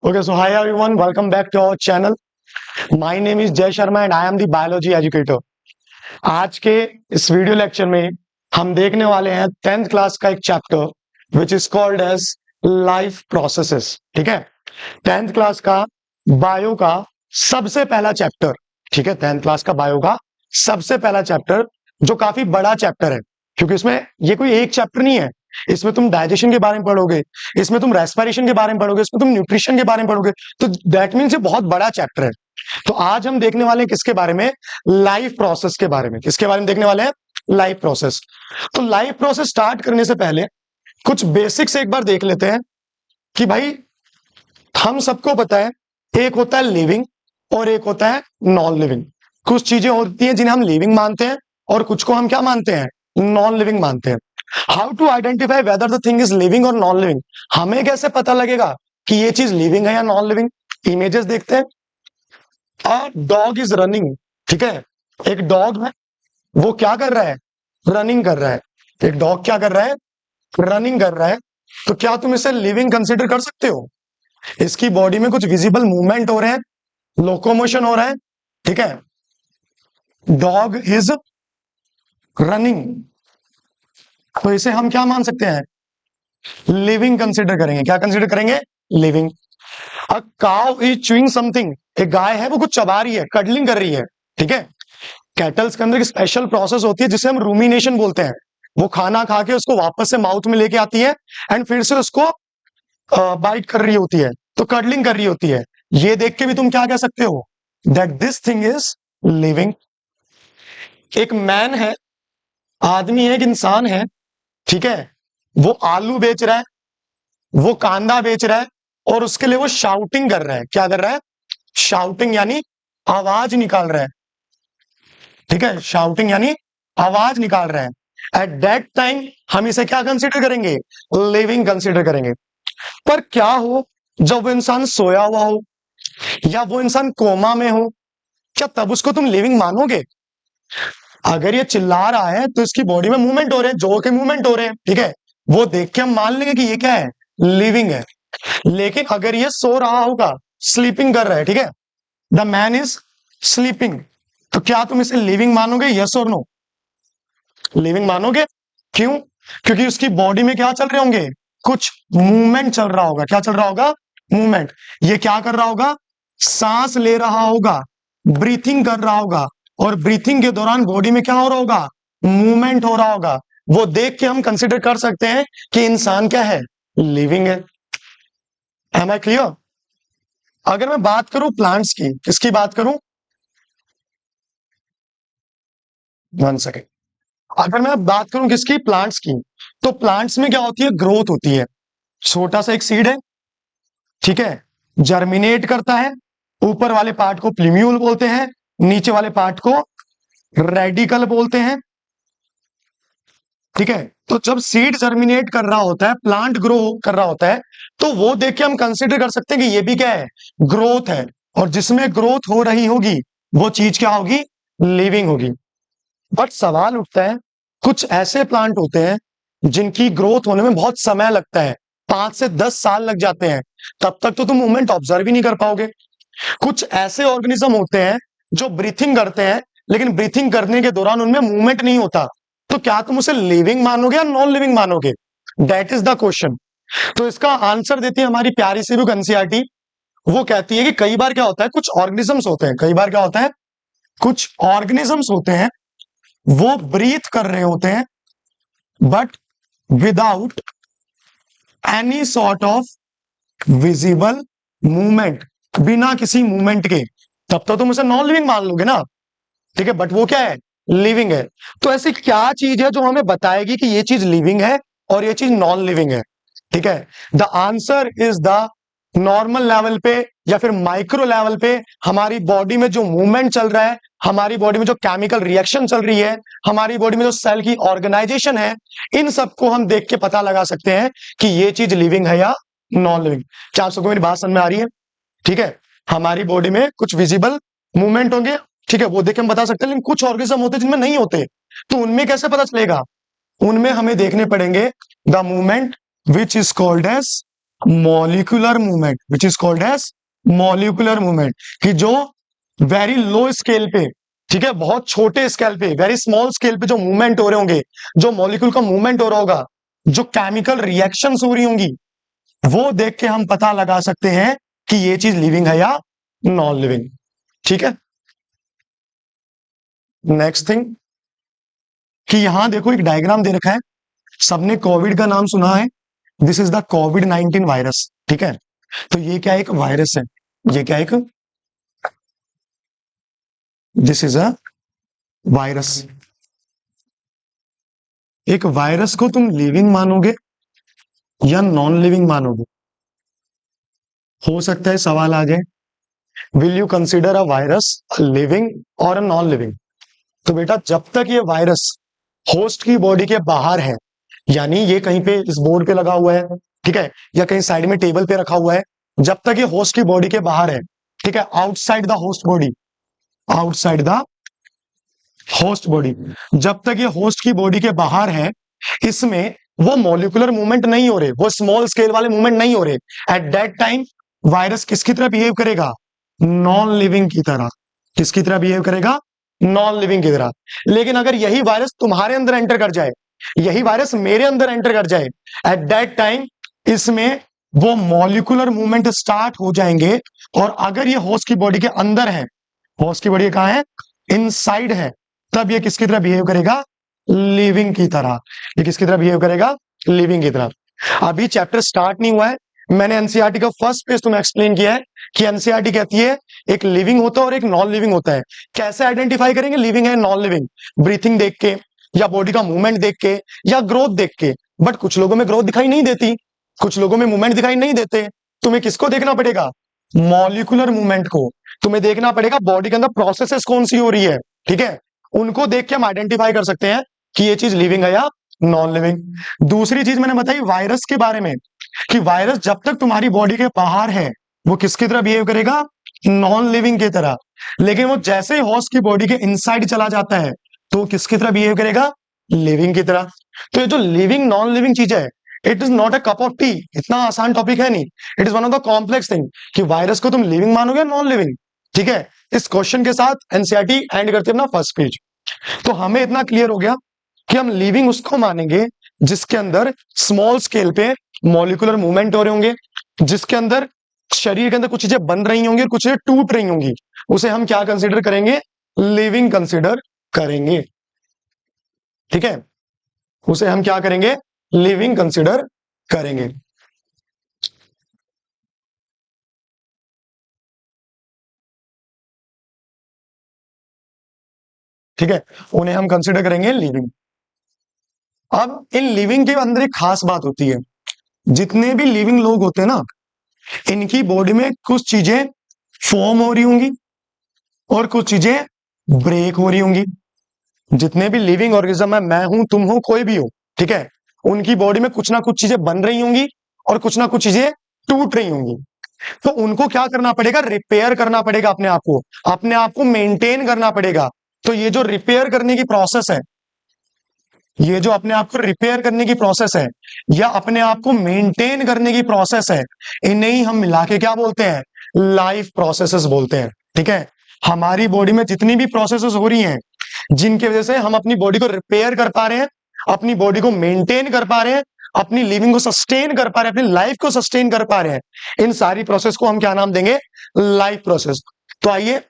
Okay, so hi everyone, welcome back to our channel. My name is Jay Sharma and I am the biology educator. आज के इस video lecture में हम देखने वाले हैं 10th क्लास का एक chapter which is called as life processes. ठीक है, 10th क्लास का बायो का सबसे पहला चैप्टर. ठीक है, 10th क्लास का बायो का सबसे पहला चैप्टर जो काफी बड़ा चैप्टर है, क्योंकि इसमें ये कोई एक चैप्टर नहीं है. इसमें तुम डाइजेशन के बारे में पढ़ोगे, इसमें तुम रेस्पिरेशन के बारे में पढ़ोगे, इसमें तुम न्यूट्रिशन के बारे में पढ़ोगे. तो दैट मीन्स ये बहुत बड़ा चैप्टर है. तो आज हम देखने वाले हैं किसके बारे में? लाइफ प्रोसेस के बारे में. किसके बारे में देखने वाले हैं? Life process. तो लाइफ प्रोसेस स्टार्ट करने से पहले कुछ बेसिक्स एक बार देख लेते हैं कि भाई हम सबको पता है एक होता है लिविंग और एक होता है नॉन लिविंग. कुछ चीजें होती हैं जिन्हें हम लिविंग मानते हैं और कुछ को हम क्या मानते हैं? नॉन लिविंग मानते हैं. How to identify whether the thing is living और नॉन लिविंग? हमें कैसे पता लगेगा कि ये चीज लिविंग है या नॉन लिविंग? इमेजेस देखते हैं. A dog is running. ठीक है, एक डॉग है, वो क्या कर रहा है? रनिंग कर रहा है. एक डॉग क्या कर रहा है? रनिंग कर रहा है. तो क्या तुम इसे लिविंग कंसिडर कर सकते हो? इसकी बॉडी में कुछ विजिबल मूवमेंट हो रहे हैं, लोकोमोशन हो रहा है. ठीक है, डॉग इज रनिंग, तो इसे हम क्या मान सकते हैं? लिविंग कंसिडर करेंगे. क्या कंसिडर करेंगे? Living. A cow is chewing something. एक गाय है, वो कुछ चबा रही है, कडलिंग कर रही है. ठीक है, कैटल्स के अंदर एक स्पेशल प्रोसेस होती है जिसे हम रूमिनेशन बोलते हैं. वो खाना खा के उसको वापस से माउथ में लेके आती है एंड फिर से उसको बाइट कर रही होती है, तो कडलिंग कर रही होती है. ये देख के भी तुम क्या कह सकते हो? That this thing is living. एक मैन है, आदमी है, एक इंसान है. ठीक है, वो आलू बेच रहा है, वो कांदा बेच रहा है और उसके लिए वो शाउटिंग कर रहा है. क्या कर रहा है? शाउटिंग यानी आवाज निकाल रहा है. ठीक है, शाउटिंग यानी आवाज निकाल रहा है. एट दैट टाइम हम इसे क्या कंसीडर करेंगे? लिविंग कंसीडर करेंगे. पर क्या हो जब वो इंसान सोया हुआ हो या वो इंसान कोमा में हो, क्या तब उसको तुम लिविंग मानोगे? अगर ये चिल्ला रहा है तो इसकी बॉडी में मूवमेंट हो रहे हैं, जो के मूवमेंट हो रहे हैं. ठीक है, वो देख के हम मान लेंगे कि ये क्या है? लिविंग है. लेकिन अगर ये सो रहा होगा, स्लीपिंग कर रहा है, ठीक है, द मैन इज स्लीपिंग, तो क्या तुम इसे लिविंग मानोगे? यस और नो? लिविंग मानोगे. क्यों? क्योंकि उसकी बॉडी में क्या चल रहे होंगे? कुछ मूवमेंट चल रहा होगा. क्या चल रहा होगा? मूवमेंट. ये क्या कर रहा होगा? सांस ले रहा होगा, ब्रीथिंग कर रहा होगा, और ब्रीथिंग के दौरान बॉडी में क्या हो रहा होगा? मूवमेंट हो रहा होगा. वो देख के हम कंसिडर कर सकते हैं कि इंसान क्या है? लिविंग है. Am I clear? अगर मैं बात करूं प्लांट्स की, किसकी बात करूं? 1 सेकेंड. अगर मैं बात करूं किसकी? प्लांट्स की. तो प्लांट्स में क्या होती है? ग्रोथ होती है. छोटा सा एक सीड है, ठीक है, जर्मिनेट करता है. ऊपर वाले पार्ट को प्लीम्यूल बोलते हैं, नीचे वाले पार्ट को रेडिकल बोलते हैं. ठीक है, तो जब सीड जर्मिनेट कर रहा होता है, प्लांट ग्रो कर रहा होता है, तो वो देख के हम कंसिडर कर सकते हैं कि ये भी क्या है? ग्रोथ है. और जिसमें ग्रोथ हो रही होगी वो चीज क्या होगी? लिविंग होगी. बट सवाल उठता है, कुछ ऐसे प्लांट होते हैं जिनकी ग्रोथ होने में बहुत समय लगता है, 5 से 10 साल लग जाते हैं. तब तक तो तुम मूवमेंट ऑब्जर्व ही नहीं कर पाओगे. कुछ ऐसे ऑर्गेनिज्म होते हैं जो ब्रीथिंग करते हैं, लेकिन ब्रीथिंग करने के दौरान उनमें मूवमेंट नहीं होता. तो क्या तुम उसे लिविंग मानोगे या नॉन लिविंग मानोगे? That is the question. तो इसका आंसर देती है हमारी प्यारी सी बुक एनसीईआरटी. वो कहती है कि कई बार क्या होता है, कुछ ऑर्गेनिजम्स होते हैं, कई बार क्या होता है, कुछ ऑर्गेनिजम्स होते हैं वो ब्रीथ कर रहे होते हैं but without any sort of visible movement, बिना किसी मूवमेंट के. तब तो तुम उसे नॉन लिविंग मान लोगे ना. ठीक है, बट वो क्या है? लिविंग है. तो ऐसी क्या चीज है जो हमें बताएगी कि ये चीज लिविंग है और ये चीज नॉन लिविंग है? ठीक है, the answer is the normal level पे या फिर माइक्रो लेवल पे हमारी बॉडी में जो मूवमेंट चल रहा है, हमारी बॉडी में जो केमिकल रिएक्शन चल रही है, हमारी बॉडी में जो सेल की ऑर्गेनाइजेशन है, इन सबको हम देख के पता लगा सकते हैं कि ये चीज लिविंग है या नॉन लिविंग. क्या आप सबको मेरी बात समझ में आ रही है? ठीक है, हमारी बॉडी में कुछ विजिबल मूवमेंट होंगे, ठीक है, वो देख के हम बता सकते हैं. लेकिन कुछ ऑर्गेनिज्म होते हैं जिनमें नहीं होते, तो उनमें कैसे पता चलेगा? उनमें हमें देखने पड़ेंगे the movement which is called as molecular movement which is called as molecular movement, कि जो वेरी लो स्केल पे, ठीक है, बहुत छोटे स्केल पे, वेरी स्मॉल स्केल पे जो मूवमेंट हो रहे होंगे, जो मॉलिक्यूल का मूवमेंट हो रहा होगा, जो केमिकल रिएक्शंस हो रही होंगी, वो देख के हम पता लगा सकते हैं कि ये चीज लिविंग है या नॉन लिविंग। ठीक है, नेक्स्ट थिंग कि यहां देखो एक डायग्राम दे रखा है, सबने कोविड का नाम सुना है, this is the covid virus. ठीक है, तो ये क्या एक वायरस है, ये क्या एक, दिस इज अ वायरस। एक वायरस को तुम लिविंग मानोगे या नॉन लिविंग मानोगे? हो सकता है सवाल आ जाए, will you consider a virus living और नॉन लिविंग? तो बेटा जब तक ये वायरस होस्ट की बॉडी के बाहर है, यानी ये कहीं पे इस बोर्ड पे लगा हुआ है, ठीक है, या कहीं साइड में टेबल पे रखा हुआ है, जब तक ये होस्ट की बॉडी के बाहर है, ठीक है, outside the host body, outside the host body, जब तक ये होस्ट की बॉडी के बाहर है, इसमें वो मॉलिक्यूलर मूवमेंट नहीं हो रहे, वो स्मॉल स्केल वाले मूवमेंट नहीं हो रहे, एट दैट टाइम वायरस किसकी तरह बिहेव करेगा? नॉन लिविंग की तरह। किसकी तरह बिहेव करेगा? नॉन लिविंग की तरह। लेकिन अगर यही वायरस तुम्हारे अंदर एंटर कर जाए, यही वायरस मेरे अंदर एंटर कर जाए, एट दैट टाइम इसमें वो मॉलिक्यूलर मूवमेंट स्टार्ट हो जाएंगे, और अगर ये होस्ट की बॉडी के अंदर है, होस्ट की बॉडी कहां है? इनसाइड है, तब ये किसकी तरह बिहेव करेगा? लिविंग की तरह। ये किसकी तरह बिहेव करेगा? लिविंग की तरह। अभी चैप्टर स्टार्ट नहीं हुआ है, मैंने एनसीईआरटी का फर्स्ट पेज तुम्हें एक्सप्लेन किया है कि एनसीईआरटी कहती है एक लिविंग होता है और एक नॉन लिविंग होता है। कैसे आइडेंटिफाई करेंगे लिविंग है नॉन लिविंग? ब्रीथिंग देख के, या बॉडी का मूवमेंट देख के, या ग्रोथ देख के। बट कुछ लोगों में ग्रोथ दिखाई नहीं देती, कुछ लोगों में मूवमेंट दिखाई नहीं देते। तुम्हें किसको देखना पड़ेगा? मॉलिक्यूलर मूवमेंट को। तुम्हें देखना पड़ेगा बॉडी के अंदर प्रोसेसेस कौन सी हो रही है, ठीक है, उनको देख के हम आइडेंटिफाई कर सकते हैं कि ये चीज लिविंग है या नॉन लिविंग। दूसरी चीज मैंने बताई वायरस के बारे में, कि वायरस जब तक तुम्हारी बॉडी के बाहर है, वो किसकी तरह बिहेव करेगा? नॉन लिविंग की तरह। लेकिन वो जैसे ही होस्ट की बॉडी के इनसाइड चला जाता है, तो वो किसकी तरह बिहेव करेगा? लिविंग की तरह। तो ये जो लिविंग नॉन लिविंग चीज है, it is not a cup of T, इतना आसान टॉपिक है नहीं, it is one of the complex thing कि वायरस को तुम लिविंग मानोगे नॉन लिविंग। ठीक है, इस क्वेश्चन के साथ एनसीईआरटी एंड करते हैं अपना फर्स्ट पेज। तो हमें इतना क्लियर हो गया कि हम लिविंग उसको मानेंगे जिसके अंदर स्मॉल स्केल पे मॉलिक्यूलर मूवमेंट हो रहे होंगे, जिसके अंदर शरीर के अंदर कुछ चीजें बन रही होंगी और कुछ चीजें टूट रही होंगी, उसे हम क्या कंसीडर करेंगे? लिविंग कंसीडर करेंगे। ठीक है, उसे हम क्या करेंगे? लिविंग कंसीडर करेंगे। ठीक है, उन्हें हम कंसीडर करेंगे लिविंग। अब इन लिविंग के अंदर एक खास बात होती है, जितने भी लिविंग लोग होते हैं ना, इनकी बॉडी में कुछ चीजें फॉर्म हो रही होंगी और कुछ चीजें ब्रेक हो रही होंगी। जितने भी लिविंग ऑर्गेनिज्म है, मैं हूं, तुम हो, कोई भी हो, ठीक है, उनकी बॉडी में कुछ ना कुछ चीजें बन रही होंगी और कुछ ना कुछ चीजें टूट रही होंगी। तो उनको क्या करना पड़ेगा? रिपेयर करना पड़ेगा अपने आप को मेंटेन करना पड़ेगा। तो ये जो रिपेयर करने की प्रोसेस है, ये जो अपने आप को रिपेयर करने की प्रोसेस है, या अपने आप को मेंटेन करने की प्रोसेस है, इन्हें ही हम मिला के क्या बोलते हैं? लाइफ प्रोसेसेस बोलते हैं। ठीक है, हमारी बॉडी में जितनी भी प्रोसेसेस हो रही हैं, जिनकी वजह से हम अपनी बॉडी को रिपेयर कर पा रहे हैं, अपनी बॉडी को मेंटेन कर पा रहे हैं, अपनी लिविंग को सस्टेन कर पा रहे हैं, अपनी लाइफ को सस्टेन कर पा रहे हैं, इन सारी प्रोसेस को हम क्या नाम देंगे? Life process. तो आइए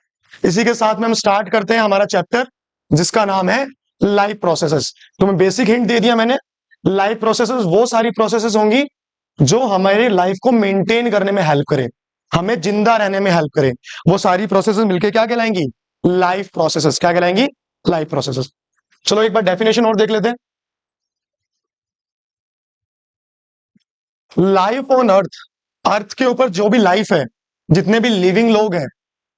इसी के साथ में हम स्टार्ट करते हैं हमारा चैप्टर, जिसका नाम है लाइफ प्रोसेसेस। तुम्हें बेसिक हिंट दे दिया मैंने। लाइफ प्रोसेसेस वो सारी प्रोसेसेस होंगी जो हमारे लाइफ को मेंटेन करने में हेल्प करे, हमें जिंदा रहने में हेल्प करे। वो सारी प्रोसेसेस मिलके क्या कहलाएंगी? Life processes. क्या कहलाएंगी? Life processes. चलो एक बार डेफिनेशन और देख लेते हैं। लाइफ ऑन अर्थ, अर्थ के ऊपर जो भी लाइफ है, जितने भी लिविंग लोग हैं,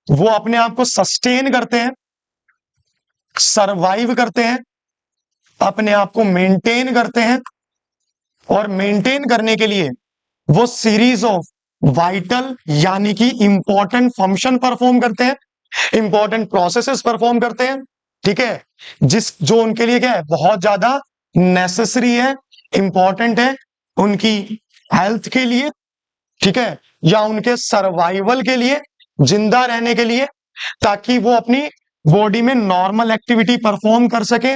वो अपने आप को सस्टेन करते हैं, सरवाइव करते हैं, अपने आप को मेंटेन करते हैं, और मेंटेन करने के लिए वो सीरीज ऑफ वाइटल यानी कि इंपॉर्टेंट फंक्शन परफॉर्म करते हैं, इंपॉर्टेंट प्रोसेसेस परफॉर्म करते हैं। ठीक है, जो उनके लिए क्या है? बहुत ज्यादा नेसेसरी है, इंपॉर्टेंट है उनकी हेल्थ के लिए, ठीक है, या उनके सर्वाइवल के लिए, जिंदा रहने के लिए, ताकि वो अपनी बॉडी में नॉर्मल एक्टिविटी परफॉर्म कर सके।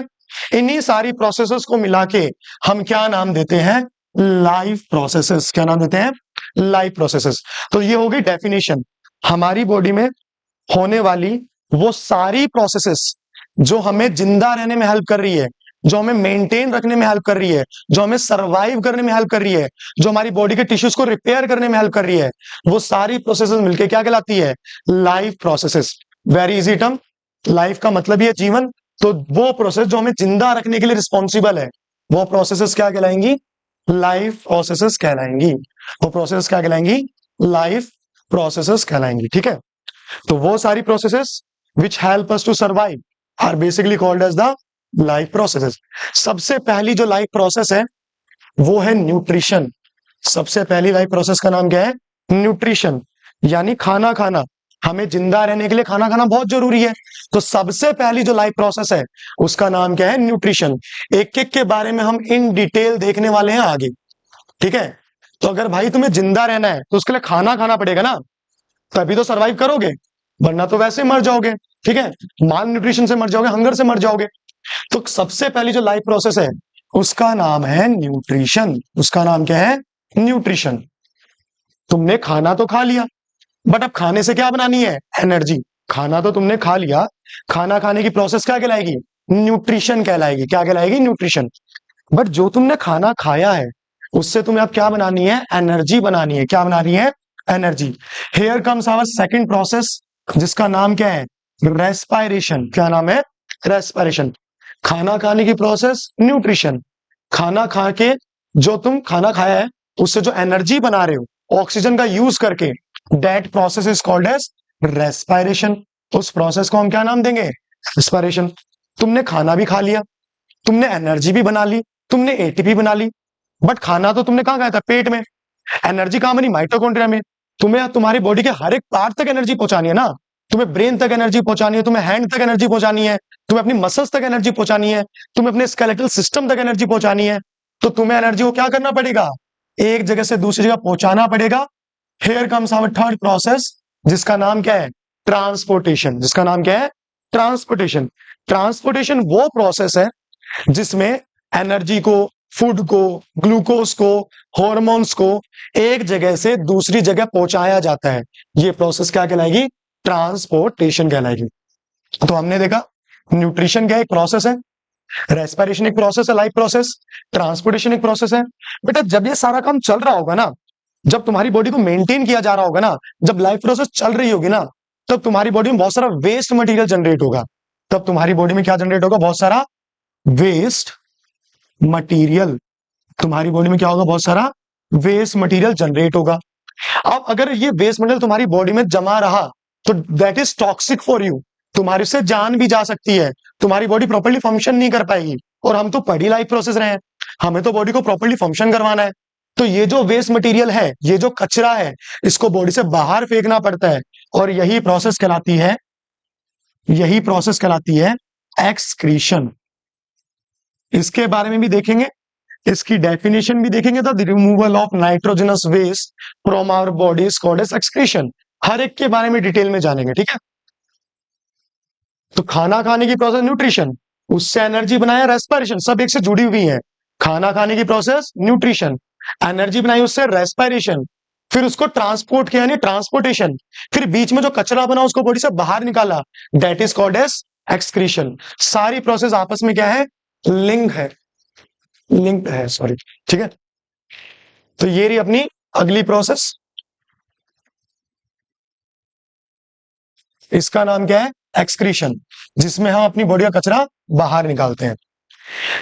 इन्हीं सारी प्रोसेसेस को मिला के हम क्या नाम देते हैं? Life processes. क्या नाम देते हैं? Life processes. तो ये हो गई डेफिनेशन। हमारी बॉडी में होने वाली वो सारी प्रोसेसेस जो हमें जिंदा रहने में हेल्प कर रही है, जो हमें मेंटेन रखने में हेल्प कर रही है, जो हमें सरवाइव करने में हेल्प कर रही है, जो हमारी बॉडी के टिश्यूज को रिपेयर करने में हेल्प कर रही है, वो सारी प्रोसेसेस मिलके क्या कहलाती है? Life processes. Very easy term. Life का मतलब ही है जीवन। तो वो प्रोसेस जो हमें जिंदा रखने के लिए रिस्पॉन्सिबल है, वो प्रोसेसेस क्या कहलाएंगी? Life processes कहलाएंगी। वो प्रोसेस क्या कहलाएंगी? Life processes कहलाएंगी। ठीक है, तो वो सारी processes which help us to survive are basically called as the life processes। सबसे पहली जो लाइफ प्रोसेस है वो है न्यूट्रिशन। सबसे पहली लाइफ प्रोसेस का नाम क्या है? न्यूट्रिशन, यानी खाना खाना। हमें जिंदा रहने के लिए खाना खाना बहुत जरूरी है। तो सबसे पहली जो लाइफ प्रोसेस है उसका नाम क्या है? न्यूट्रिशन। एक एक के बारे में हम इन डिटेल देखने वाले हैं आगे। ठीक है, तो अगर भाई तुम्हें जिंदा रहना है तो उसके लिए खाना खाना पड़ेगा ना, तभी तो सरवाइव करोगे, वरना तो वैसे मर जाओगे। ठीक है, माल न्यूट्रिशन से मर जाओगे, हंगर से मर जाओगे। तो सबसे पहली जो लाइफ प्रोसेस है उसका नाम है न्यूट्रिशन। उसका नाम क्या है? न्यूट्रिशन। तुमने खाना तो खा लिया, बट अब खाने से क्या बनानी है? एनर्जी। खाना तो तुमने खा लिया, खाना खाने की प्रोसेस क्या कहलाएगी? न्यूट्रिशन कहलाएगी। क्या कहलाएगी? न्यूट्रिशन। बट जो तुमने खाना खाया है उससे तुम्हें अब क्या बनानी है? एनर्जी बनानी है। क्या बनानी है? Energy. Here comes our second process, जिसका नाम क्या है? रेस्पायरेशन। क्या नाम है? रेस्पायरेशन। खाना खाने की प्रोसेस न्यूट्रिशन। खाना खा के जो तुम खाना खाया है उससे जो एनर्जी बना रहे हो ऑक्सीजन का यूज करके, that process is called as respiration. उस प्रोसेस को हम क्या नाम देंगे? रेस्पायरेशन। तुमने खाना भी खा लिया, तुमने एनर्जी भी बना ली, तुमने एटीपी बना ली, बट खाना तो तुमने कहां खाया था? पेट में। एनर्जी कहां बनी? माइटोकॉन्ड्रिया में। तुम्हें तुम्हारी बॉडी के हर एक पार्ट तक एनर्जी पहुंचानी है ना। तुम्हें ब्रेन तक एनर्जी पहुंचानी है, तुम्हें हैंड तक एनर्जी पहुंचानी है, तुम्हें अपनी मसल्स तक एनर्जी पहुंचानी है, तुम्हें अपने स्केलेटल सिस्टम तक एनर्जी पहुंचानी है। तो तुम्हें एनर्जी को क्या करना पड़ेगा? एक जगह से दूसरी जगह पहुंचाना पड़ेगा। Here comes our third process, जिसका नाम क्या है? ट्रांसपोर्टेशन। जिसका नाम क्या है? ट्रांसपोर्टेशन। ट्रांसपोर्टेशन वो प्रोसेस है जिसमें एनर्जी को, फूड को, ग्लूकोज को, हॉर्मोन्स को एक जगह से दूसरी जगह पहुंचाया जाता है। ये प्रोसेस क्या कहलाएगी? ट्रांसपोर्टेशन कहलाएगी। तो हमने देखा न्यूट्रिशन क्या एक प्रोसेस है, रेस्पिरेशन एक प्रोसेस है, लाइफ प्रोसेस, ट्रांसपोर्टेशन एक प्रोसेस है। बेटा जब ये सारा काम चल रहा होगा ना, जब तुम्हारी बॉडी को मेंटेन किया जा रहा होगा ना, जब लाइफ प्रोसेस चल रही होगी ना, तब तुम्हारी बॉडी में बहुत सारा वेस्ट मटेरियल जनरेट होगा। तब तुम्हारी बॉडी में क्या जनरेट होगा? बहुत सारा वेस्ट मटेरियल। तुम्हारी बॉडी में क्या होगा? बहुत सारा वेस्ट मटेरियल जनरेट होगा। अब अगर ये वेस्ट मटेरियल तुम्हारी बॉडी में जमा रहा तो that is toxic for you. तुम्हारी से जान भी जा सकती है, तुम्हारी बॉडी प्रॉपर्ली फंक्शन नहीं कर पाएगी। और हम तो पढ़ी लाइफ प्रोसेस रहे हैं, हमें तो बॉडी को प्रॉपर्ली फंक्शन करवाना है। तो ये जो वेस्ट मटेरियल है, ये जो कचरा है, इसको बॉडी से बाहर फेंकना पड़ता है। और यही प्रोसेस कहलाती है एक्सक्रीशन। इसके बारे में भी देखेंगे, इसकी डेफिनेशन भी देखेंगे। The removal of nitrogenous waste from our body is called as excretion. हर एक के बारे में डिटेल में जानेंगे। ठीक है, तो खाना खाने की प्रोसेस न्यूट्रिशन, उससे एनर्जी बनाया रेस्पिरेशन, सब एक से जुड़ी हुई है। खाना खाने की प्रोसेस न्यूट्रिशन, एनर्जी बनाई उससे रेस्पिरेशन, फिर उसको ट्रांसपोर्ट किया यानी ट्रांसपोर्टेशन, फिर बीच में जो कचरा बना उसको बॉडी से बाहर निकाला, that is called as excretion. सारी प्रोसेस आपस में क्या है? लिंक्ड है, सॉरी। ठीक है, तो ये रही अपनी अगली प्रोसेस। इसका नाम क्या है? एक्सक्रीशन, जिसमें हम अपनी बॉडी का कचरा बाहर निकालते हैं।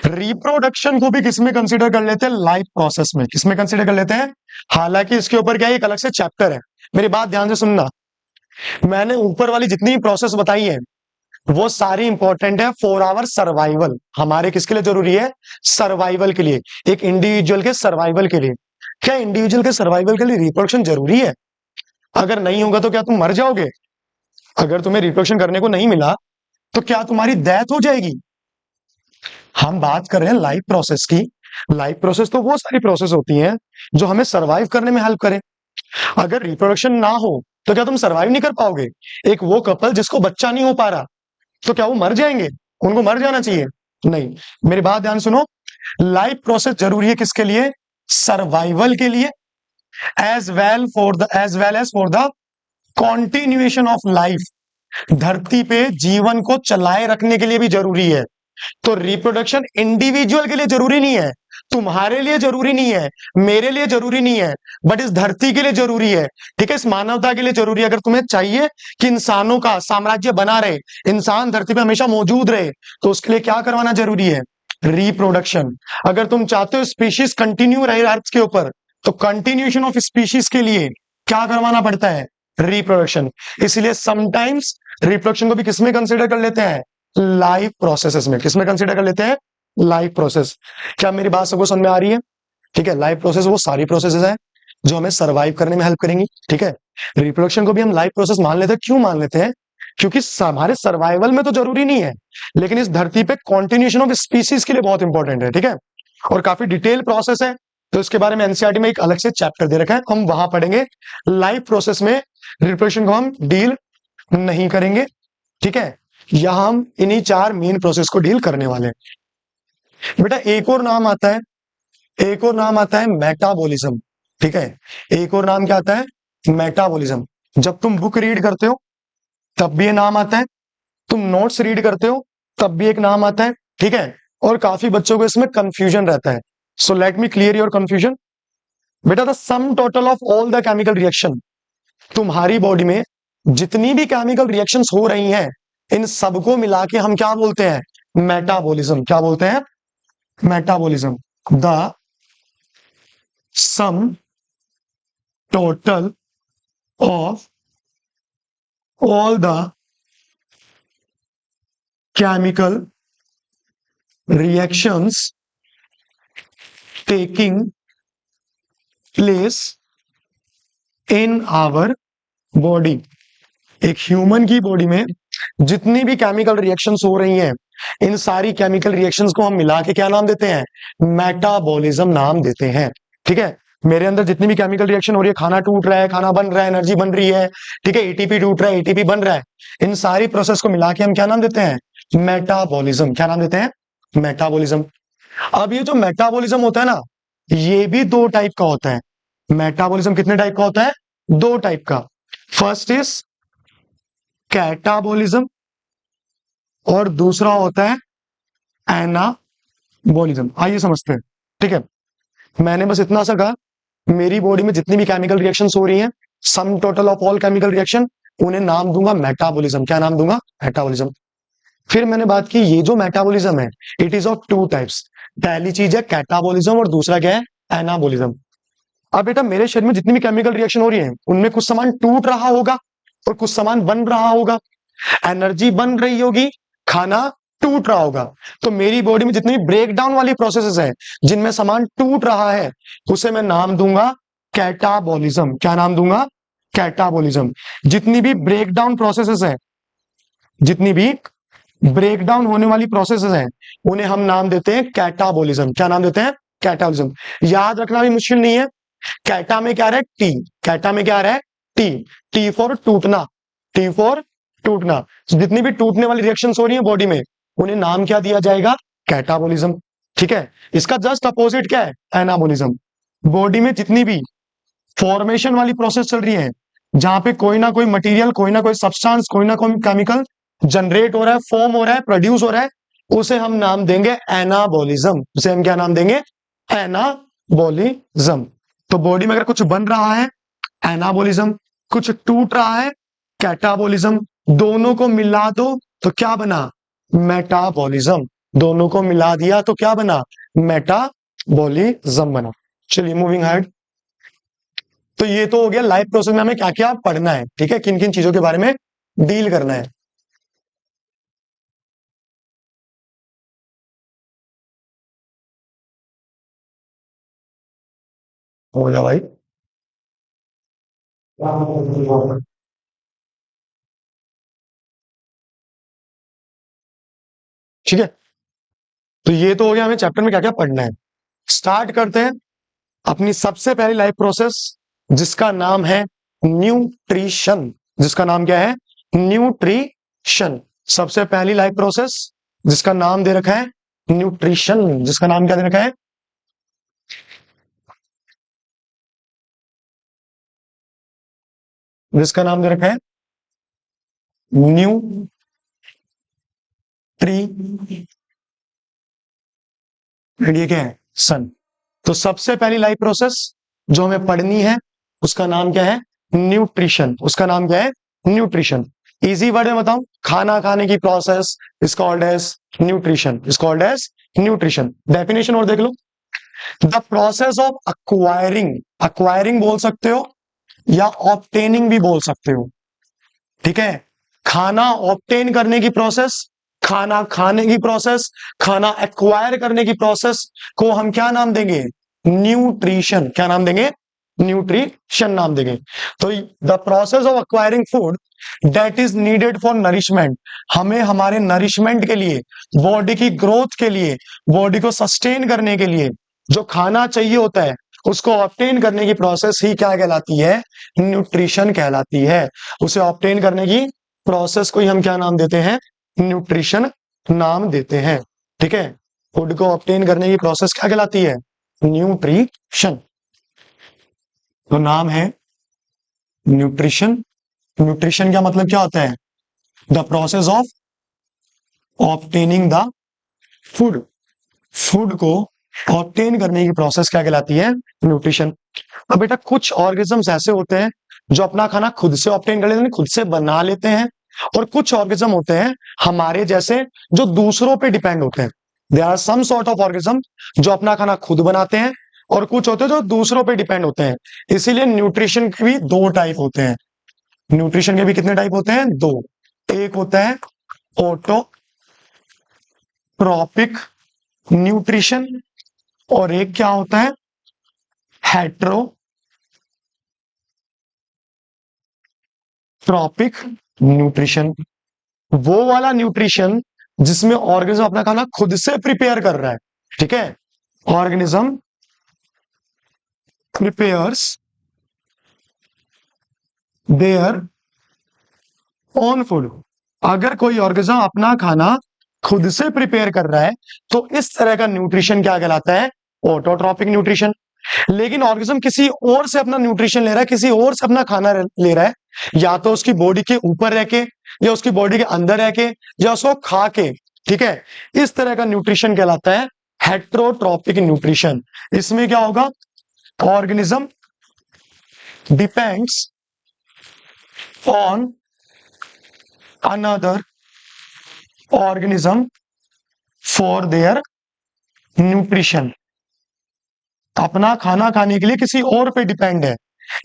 रिप्रोडक्शन को भी किसमें कंसीडर कर लेते हैं? लाइफ प्रोसेस में। किसमें कंसीडर कर लेते हैं? हालांकि इसके ऊपर क्या है, एक अलग से चैप्टर है। मेरी बात ध्यान से सुनना, मैंने ऊपर वाली जितनी प्रोसेस बताई है वो सारी इंपॉर्टेंट है फॉर आवर सर्वाइवल। हमारे किसके लिए जरूरी है? सर्वाइवल के लिए, एक इंडिविजुअल के सर्वाइवल के लिए। क्या इंडिविजुअल के सर्वाइवल के लिए रिप्रोडक्शन जरूरी है? अगर नहीं होगा तो क्या तुम मर जाओगे? अगर तुम्हें रिप्रोडक्शन करने को नहीं मिला तो क्या तुम्हारी डेथ हो जाएगी? हम बात कर रहे हैं लाइफ प्रोसेस की। लाइफ प्रोसेस तो वो सारी प्रोसेस होती हैं जो हमें सरवाइव करने में हेल्प करें। अगर रिप्रोडक्शन ना हो तो क्या तुम सर्वाइव नहीं कर पाओगे? एक वो कपल जिसको बच्चा नहीं हो पा रहा, तो क्या वो मर जाएंगे? उनको मर जाना चाहिए? नहीं। मेरी बात ध्यान सुनो, लाइफ प्रोसेस जरूरी है किसके लिए? सर्वाइवल के लिए, as well as for the continuation of life. धरती पे जीवन को चलाए रखने के लिए भी जरूरी है। तो रिप्रोडक्शन इंडिविजुअल के लिए जरूरी नहीं है, तुम्हारे लिए जरूरी नहीं है, मेरे लिए जरूरी नहीं है, बट इस धरती के लिए जरूरी है। ठीक है, इस मानवता के लिए जरूरी है। अगर तुम्हें चाहिए कि इंसानों का साम्राज्य बना रहे, इंसान धरती पे हमेशा मौजूद रहे, तो उसके लिए क्या करवाना जरूरी है? रिप्रोडक्शन। अगर तुम चाहते हो स्पीशीज कंटिन्यू रहे अर्थ के ऊपर, तो कंटिन्यूएशन ऑफ स्पीशीज के लिए क्या करवाना पड़ता है? रिप्रोडक्शन। इसलिए समटाइम्स रिप्रोडक्शन को भी किसमें कंसिडर कर लेते हैं? लाइफ प्रोसेसेस में। किसमें कंसिडर कर लेते हैं? Life process. क्या मेरी बात सबको समझ में आ रही है? ठीक है, लाइफ प्रोसेस वो सारी प्रोसेसेस है जो हमें सरवाइव करने में हेल्प करेंगी। ठीक है, रिप्रोडक्शन को भी हम लाइफ प्रोसेस मान लेते हैं। क्यों मान लेते हैं? क्योंकि हमारे सर्वाइवल में तो जरूरी नहीं है, लेकिन इस धरती पे कॉन्टिन्यूएशन ऑफ स्पीसीज के लिए बहुत इंपॉर्टेंट है। ठीक है, और काफी डिटेल प्रोसेस है, तो इसके बारे में एनसीईआरटी में एक अलग से चैप्टर दे रखा है, हम वहां पढ़ेंगे। लाइफ प्रोसेस में रिप्रोडक्शन को हम डील नहीं करेंगे। ठीक है, यहां हम इन्हीं 4 मेन प्रोसेस को डील करने वाले हैं। बेटा एक और नाम आता है, एक और नाम आता है मेटाबॉलिज्म। ठीक है, एक और नाम क्या आता है? मेटाबॉलिज्म। जब तुम बुक रीड करते हो तब भी ये नाम आता है, तुम नोट्स रीड करते हो तब भी एक नाम आता है। ठीक है, और काफी बच्चों को इसमें कंफ्यूजन रहता है। So let me clear your confusion. बेटा the sum total of all the chemical reaction, तुम्हारी बॉडी में जितनी भी केमिकल रिएक्शंस हो रही हैं, इन सबको मिला के हम क्या बोलते हैं? मेटाबॉलिज्म। क्या बोलते हैं? Metabolism. The sum total of all the chemical reactions taking place in our body. एक ह्यूमन की बॉडी में जितनी भी केमिकल रिएक्शंस हो रही हैं, इन सारी केमिकल रिएक्शंस को हम मिला के क्या नाम देते हैं? मेटाबॉलिज्म नाम देते हैं। ठीक है, मेरे अंदर जितनी भी केमिकल रिएक्शन हो रही है, खाना टूट रहा है, खाना बन रहा है, एनर्जी बन रही है, ठीक है, एटीपी टूट रहा है, एटीपी बन रहा है, इन सारी प्रोसेस को मिला के हम क्या नाम देते हैं? मेटाबॉलिज्म। क्या नाम देते हैं? मेटाबॉलिज्म। अब ये जो मेटाबॉलिज्म होता है ना, ये भी 2 टाइप का होता है। मेटाबॉलिज्म कितने टाइप का होता है? 2 टाइप का। फर्स्ट इज कैटाबॉलिज्म और दूसरा होता है एनाबॉलिज्म। आइए समझते हैं। ठीक है, मैंने बस इतना सा कहा, मेरी बॉडी में जितनी भी केमिकल रिएक्शंस हो रही हैं, सम total of all chemical reaction, उन्हें नाम दूंगा मेटाबॉलिज्म। क्या नाम दूंगा? मेटाबॉलिज्म। फिर मैंने बात की, ये जो मेटाबॉलिज्म है, इट इज ऑफ 2 टाइप्स। पहली चीज है कैटाबॉलिज्म और दूसरा क्या है? एनाबॉलिज्म। अब बेटा मेरे शरीर में जितनी भी केमिकल रिएक्शन हो रही है, उनमें कुछ सामान टूट रहा होगा और कुछ सामान बन रहा होगा, एनर्जी बन रही होगी, खाना टूट रहा होगा। तो मेरी बॉडी में जितनी ब्रेक डाउन वाली प्रोसेसेस हैं, जिनमें सामान टूट रहा है, उसे मैं नाम दूंगा कैटाबॉलिज्म। क्या नाम दूंगा? कैटाबॉलिज्म। जितनी भी ब्रेक डाउन प्रोसेसेस हैं, जितनी भी ब्रेक डाउन होने वाली प्रोसेसेस हैं, उन्हें हम नाम देते हैं कैटाबॉलिज्म। क्या नाम देते हैं? कैटाबॉलिज्म। याद रखना भी मुश्किल नहीं है। कैटा में क्या रहा है? टी। कैटा में क्या रहा है? टी। टी फॉर टूटना, टी फॉर टूटना। जितनी भी टूटने वाली रिएक्शंस हो रही है बॉडी में, उन्हें नाम क्या दिया जाएगा? कैटाबॉलिज्म। ठीक है, इसका जस्ट अपोजिट क्या है? एनाबॉलिज्म। बॉडी में जितनी भी फॉर्मेशन वाली प्रोसेस चल रही है, जहां पे कोई ना कोई मटेरियल, कोई ना कोई सब्सटेंस, कोई ना कोई केमिकल जनरेट हो रहा है, फॉर्म हो रहा है, प्रोड्यूस हो रहा है, उसे हम नाम देंगे एनाबॉलिज्म। उसे हम क्या नाम देंगे? एनाबॉलिज्म। तो बॉडी में अगर कुछ बन रहा है, एनाबॉलिज्म, कुछ टूट रहा है, कैटाबॉलिज्म, दोनों को मिला दो तो क्या बना? मेटाबॉलिज्म। दोनों को मिला दिया तो क्या बना? मेटाबॉलिज्म बना। चलिए मूविंग हेड। तो ये तो हो गया लाइफ प्रोसेस में हमें क्या क्या पढ़ना है। ठीक है, किन किन चीजों के बारे में डील करना है। हो जा भाई। ठीक है, तो ये तो हो गया हमें चैप्टर में क्या क्या पढ़ना है। स्टार्ट करते हैं अपनी सबसे पहली लाइफ प्रोसेस, जिसका नाम है न्यूट्रिशन। जिसका नाम क्या है? न्यूट्रिशन। सबसे पहली लाइफ प्रोसेस जिसका नाम दे रखा है न्यूट्रिशन। जिसका नाम क्या दे रखा है? जिसका नाम दे रखा है न्यूट्रिशन। ये क्या है? सन। तो सबसे पहली लाइफ प्रोसेस जो हमें पढ़नी है उसका नाम क्या है? न्यूट्रिशन। उसका नाम क्या है? न्यूट्रिशन। इजी वर्ड में बताऊं, खाना खाने की process is called as nutrition. Is called as nutrition. Definition और देख लो, the process of acquiring. Acquiring बोल सकते हो या ऑब्टेनिंग भी बोल सकते हो, ठीक है। खाना ऑब्टेन करने की प्रोसेस, खाना खाने की प्रोसेस, खाना एक्वायर करने की प्रोसेस को हम क्या नाम देंगे? न्यूट्रिशन। क्या नाम देंगे? न्यूट्रिशन नाम देंगे। तो the process of acquiring food that is needed for nourishment. हमें हमारे नरिशमेंट के लिए, बॉडी की ग्रोथ के लिए, बॉडी को सस्टेन करने के लिए जो खाना चाहिए होता है उसको ऑब्टेन करने की प्रोसेस ही क्या कहलाती है? न्यूट्रिशन कहलाती है। उसे ऑब्टेन करने की प्रोसेस को ही हम क्या नाम देते हैं? न्यूट्रिशन नाम देते हैं, ठीक है। फूड को ऑब्टेन करने की प्रोसेस क्या कहलाती है? न्यूट्रिशन। तो नाम है न्यूट्रिशन। न्यूट्रिशन का मतलब क्या होता है? The process of obtaining the food. Food को ऑब्टेन करने की प्रोसेस क्या कहलाती है? न्यूट्रिशन। अब बेटा कुछ ऑर्गेनिजम्स ऐसे होते हैं जो अपना खाना खुद से ऑब्टेन कर लेते हैं, खुद से बना लेते हैं, और कुछ ऑर्गेनिज्म होते हैं हमारे जैसे जो दूसरों पे डिपेंड होते हैं। There are some sort of organism जो अपना खाना खुद बनाते हैं, और कुछ होते हैं जो दूसरों पे डिपेंड होते हैं। इसीलिए न्यूट्रिशन के भी दो टाइप होते हैं। न्यूट्रिशन के भी कितने टाइप होते हैं? दो। एक होता है ऑटोट्रॉपिक न्यूट्रिशन, और एक क्या होता है? Heterotrophic nutrition. वो वाला न्यूट्रिशन जिसमें ऑर्गेनिज्म अपना खाना खुद से प्रिपेयर कर रहा है, ठीक है। Organism prepares their own food. अगर कोई ऑर्गेनिज्म अपना खाना खुद से प्रिपेयर कर रहा है तो इस तरह का न्यूट्रिशन क्या कहलाता है? Autotrophic nutrition. लेकिन ऑर्गेनिज्म किसी और से अपना न्यूट्रिशन ले रहा है, किसी और से अपना खाना ले रहा है, या तो उसकी बॉडी के ऊपर रह के, या उसकी बॉडी के अंदर रह के, या उसको खा के, ठीक है। इस तरह का न्यूट्रिशन कहलाता है हेट्रोट्रॉपिक न्यूट्रिशन। इसमें क्या होगा? Organism depends on another organism for their nutrition. अपना खाना खाने के लिए किसी और पे डिपेंड है।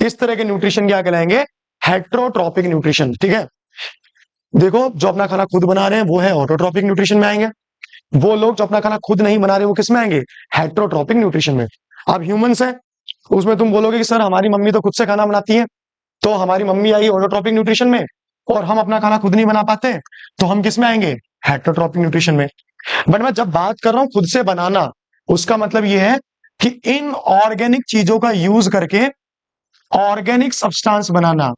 इस तरह के न्यूट्रिशन क्या कहलाएंगे? हेट्रोट्रॉपिक न्यूट्रिशन, ठीक है। देखो, जो अपना खाना खुद बना रहे हैं वो है ऑटोट्रॉपिक न्यूट्रिशन में आएंगे। वो लोग जो अपना खाना खुद नहीं बना रहे वो किस में आएंगे? हेट्रोट्रॉपिक न्यूट्रिशन में। अब ह्यूमंस है, उसमें तुम बोलोगे कि सर हमारी मम्मी तो खुद से खाना बनाती है, तो हमारी मम्मी आई ऑटोट्रॉपिक न्यूट्रिशन में, और हम अपना खाना खुद नहीं बना पाते, तो हम किस में आएंगे? हेट्रोट्रॉपिक न्यूट्रिशन में। बट मैं जब बात कर रहा हूं खुद से बनाना, उसका मतलब यह है कि इन ऑर्गेनिक चीजों का यूज करके ऑर्गेनिक सब्सटेंस बनाना,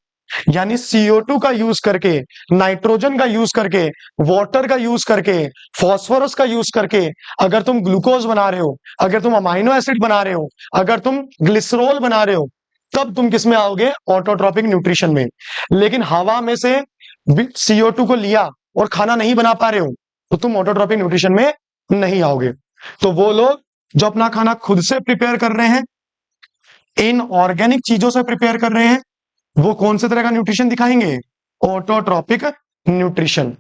यानी CO2 का यूज करके, नाइट्रोजन का यूज करके, वाटर का यूज करके, फॉस्फोरस का यूज करके, अगर तुम ग्लूकोज बना रहे हो, अगर तुम अमाइनो एसिड बना रहे हो, अगर तुम ग्लिसरॉल बना रहे हो, तब तुम किस में आओगे? ऑटोट्रॉपिक न्यूट्रिशन में। लेकिन हवा में से CO2 को लिया और खाना नहीं बना पा रहे हो तो तुम ऑटोट्रॉपिक न्यूट्रिशन में नहीं आओगे। तो वो लोग जो अपना खाना खुद से प्रिपेयर कर रहे हैं, इन ऑर्गेनिक चीजों से प्रिपेयर कर रहे हैं, वो कौन से तरह का न्यूट्रिशन दिखाएंगे? ऑटोट्रॉपिक न्यूट्रिशन,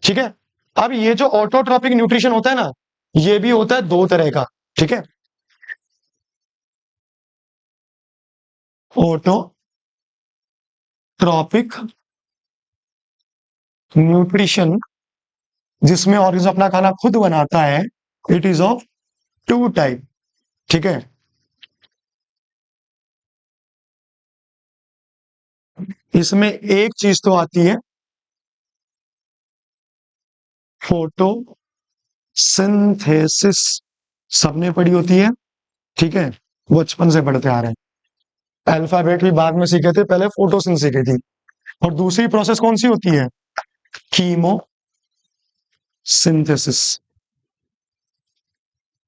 ठीक है। अब ये जो ऑटोट्रॉपिक न्यूट्रिशन होता है ना, ये भी होता है दो तरह का, ठीक है। ऑटोट्रॉपिक न्यूट्रिशन जिसमें ऑर्गेनिज्म अपना खाना खुद बनाता है, it is of two type, ठीक है। इसमें एक चीज तो आती है फोटोसिंथेसिस, सबने पढ़ी होती है, ठीक है, बचपन से पढ़ते आ रहे हैं। अल्फाबेट भी बाद में सीखे थे, पहले फोटोसिंथेसिस सीखी थी। और दूसरी प्रोसेस कौन सी होती है? कीमोसिंथेसिस।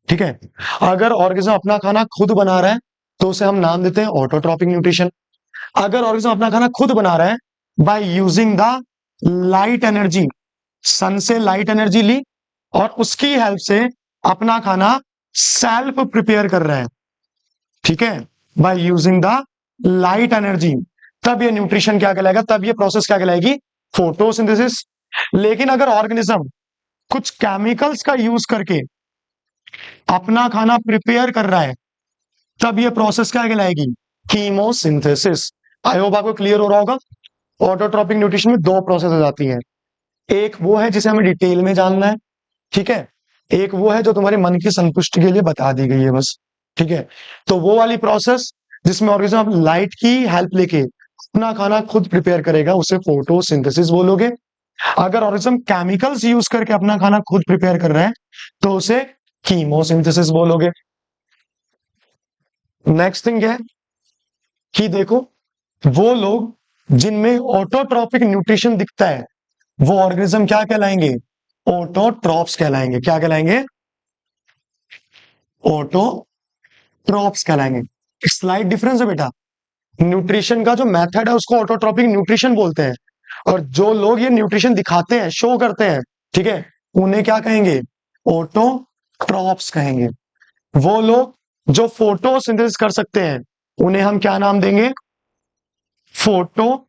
ठीक है। अगर ऑर्गेनिज्म अपना खाना खुद बना रहा है तो उसे हम नाम देते हैं ऑटोट्रॉपिक न्यूट्रिशन। अगर ऑर्गेनिज्म अपना खाना खुद बना रहा है by using the light energy, sun से लाइट एनर्जी ली और उसकी हेल्प से अपना खाना सेल्फ प्रिपेयर कर रहा है, ठीक है, by using the light energy, तब ये न्यूट्रिशन क्या कहलाएगा, तब ये प्रोसेस क्या कहलाएगी? फोटोसिंथेसिस। लेकिन अगर ऑर्गेनिज्म कुछ केमिकल्स का यूज करके अपना खाना प्रिपेयर कर रहा है तब ये प्रोसेस क्या कहलाएगी? कीमोसिंथेसिस। आई होप आपको क्लियर हो रहा होगा। ऑटोट्रॉपिक न्यूट्रिशन में दो प्रोसेस हो जाती है, एक वो है जिसे हमें डिटेल में जानना है, ठीक है, एक वो है जो तुम्हारे मन की संतुष्टि के लिए बता दी गई है बस, ठीक है। तो वो वाली प्रोसेस जिसमें ऑर्गेनिज्म लाइट की हेल्प लेके अपना खाना खुद प्रिपेयर करेगा उसे फोटोसिंथेसिस बोलोगे। अगर ऑर्गेनिज्म केमिकल्स यूज करके अपना खाना खुद प्रिपेयर कर रहे हैं तो उसे कीमोसिंथेसिस बोलोगे। नेक्स्ट थिंग है कि देखो, वो लोग जिनमें ऑटोट्रॉपिक न्यूट्रिशन दिखता है वो ऑर्गेनिज्म क्या कहलाएंगे? ऑटोट्रॉप्स कहलाएंगे। क्या कहलाएंगे? ऑटोट्रॉप्स कहलाएंगे। स्लाइड डिफरेंस है बेटा, न्यूट्रिशन का जो मेथड है उसको ऑटोट्रॉपिक न्यूट्रिशन बोलते हैं और जो लोग ये न्यूट्रिशन दिखाते हैं, शो करते हैं, ठीक है, उन्हें क्या कहेंगे? ऑटोट्रॉप्स कहेंगे। वो लोग जो फोटोसिंथेसिस कर सकते हैं उन्हें हम क्या नाम देंगे? Photo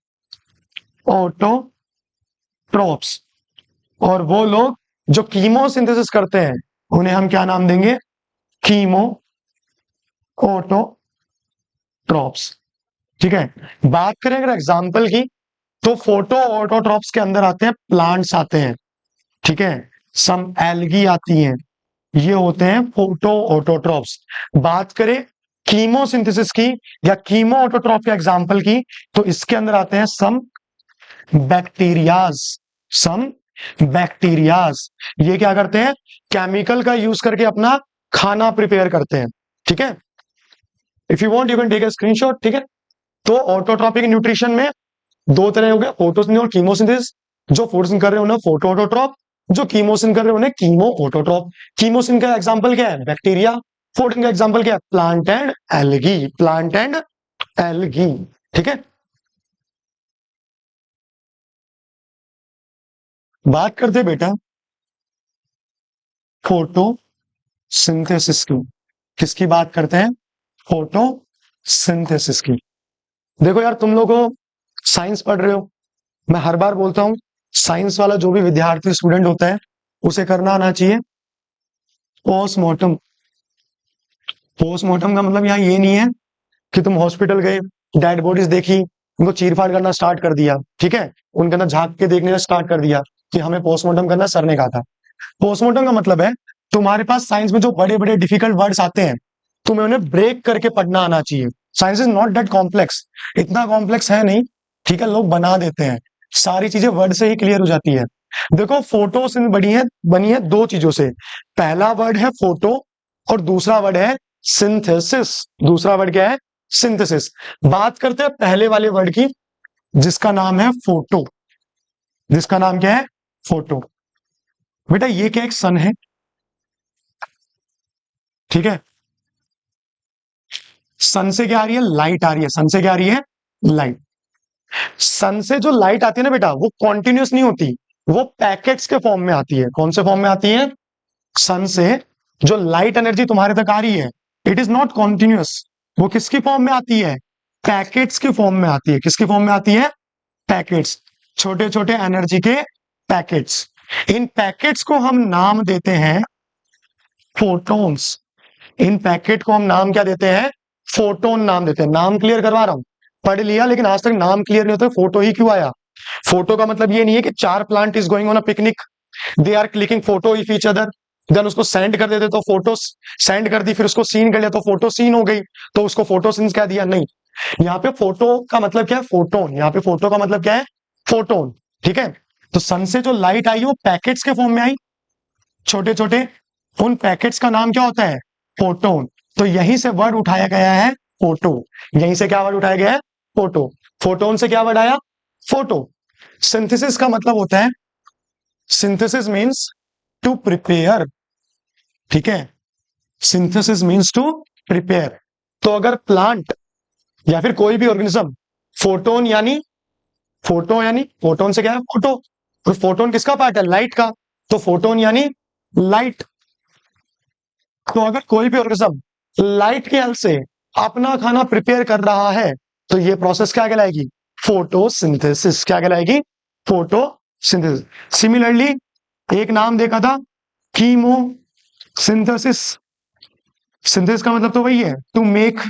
autotrophs. और वो लोग जो कीमोसिंथेसिस करते हैं उन्हें हम क्या नाम देंगे? Chemo autotrophs. ठीक है। बात करें अगर एग्जाम्पल की तो फोटो ऑटोट्रॉप्स के अंदर आते हैं प्लांट्स आते हैं, ठीक है, सम एल्गी आती हैं, ये होते हैं फोटो ऑटोट्रॉप्स। बात करें कीमोसिंथेसिस की या कीमो ऑटोट्रॉप के एग्जाम्पल की तो इसके अंदर आते हैं सम बैक्टीरियाज, सम बैक्टीरियाज। ये क्या करते हैं? केमिकल का यूज करके अपना खाना प्रिपेयर करते हैं, ठीक है। If you want you can take a screenshot, ठीक है। तो ऑटोट्रॉपिक न्यूट्रिशन में दो तरह हो गया, फोटोसिंथेसिस और कीमोसिंथेसिस। जो फोटोसिंथेसिस कर रहे हैं उन्हें फोटो ऑटोट्रॉप, जो कीमोसिन कर रहे हैं उन्हें कीमो ऑटोट्रॉप। कीमोसिन का एग्जांपल क्या है? बैक्टीरिया। फोटोसिन का एग्जांपल क्या है? Plant and algae, plant and algae, ठीक है। बात करते बेटा फोटोसिंथेसिस की। किसकी बात करते हैं? फोटोसिंथेसिस की। देखो यार, तुम लोगों साइंस पढ़ रहे हो, मैं हर बार बोलता हूं साइंस वाला जो भी विद्यार्थी स्टूडेंट होता है उसे करना आना चाहिए पोस्टमार्टम। पोस्टमार्टम का मतलब यहाँ ये नहीं है कि तुम हॉस्पिटल गए, डेड बॉडीज देखी, उनको चीरफाड़ करना स्टार्ट कर दिया, ठीक है, उनके अंदर झांक के देखने स्टार्ट कर दिया कि हमें पोस्टमार्टम करना, सर ने कहा था। पोस्टमार्टम का मतलब है तुम्हारे पास साइंस में जो बड़े बड़े डिफिकल्ट वर्ड्स आते हैं तुम्हें उन्हें ब्रेक करके पढ़ना आना चाहिए। Science is not that complex, इतना कॉम्प्लेक्स है नहीं, ठीक है, लोग बना देते हैं, सारी चीजें वर्ड से ही क्लियर हो जाती है। देखो फोटो से बनी है दो चीजों से, पहला वर्ड है फोटो और दूसरा वर्ड है सिंथेसिस। दूसरा वर्ड क्या है? सिंथेसिस। बात करते हैं पहले वाले वर्ड की जिसका नाम है फोटो। जिसका नाम क्या है? फोटो। बेटा ये क्या, एक सन है, ठीक है, सन से क्या आ रही है? लाइट आ रही है। सन से क्या आ रही है? लाइट। सन से जो लाइट आती है ना बेटा वो कॉन्टिन्यूस नहीं होती, वो पैकेट्स के फॉर्म में आती है। कौन से फॉर्म में आती है? सन से जो लाइट एनर्जी तुम्हारे तक आ रही है इट इज नॉट कॉन्टिन्यूस, वो किसकी फॉर्म में आती है? पैकेट्स की फॉर्म में आती है। किसकी फॉर्म में आती है? पैकेट्स, छोटे छोटे एनर्जी के पैकेट्स। इन पैकेट्स को हम नाम देते हैं फोटॉन्स। इन पैकेट को हम नाम क्या देते हैं? फोटोन नाम देते हैं। नाम क्लियर करवा रहा हूं, पढ़ लिया लेकिन आज तक नाम क्लियर नहीं होता, फोटो ही क्यों आया? फोटो का मतलब ये नहीं है कि चार plant is going on a picnic, they are clicking photo if each other, then उसको सेंड कर देते तो फोटो सेंड कर दी, फिर उसको सीन कर लिया तो फोटो सीन हो गई तो उसको फोटो सीन्स कह दिया। नहीं, यहाँ पे फोटो का मतलब क्या है? फोटोन। यहाँ पे फोटो का मतलब क्या है? फोटोन, ठीक है। तो सन से जो लाइट आई वो पैकेट्स के फॉर्म में आई, छोटे छोटे, उन पैकेट्स का नाम क्या होता है? फोटोन। तो यहीं से वर्ड उठाया गया है फोटो। यहीं से क्या वर्ड उठाया गया है? फोटो। फोटोन से क्या वर्ड आया? फोटो। सिंथेसिस का मतलब होता है, सिंथेसिस मीन्स टू प्रिपेयर, ठीक है, सिंथेसिस मीन्स टू प्रिपेयर। तो अगर प्लांट या फिर कोई भी ऑर्गेनिज्म फोटोन यानी, फोटोन से क्या है? फोटो। और फोटोन किसका पार्ट है? लाइट का। तो फोटोन यानी लाइट। तो अगर कोई भी ऑर्गेनिज्म लाइट की हेल्प से अपना खाना प्रिपेयर कर रहा है तो ये प्रोसेस क्या कहलाएगी? फोटोसिंथेसिस। क्या कहलाएगी? फोटोसिंथेसिस। सिमिलरली एक नाम देखा था, कीमोसिंथेसिस। सिंथेसिस का मतलब तो वही है, टू मेक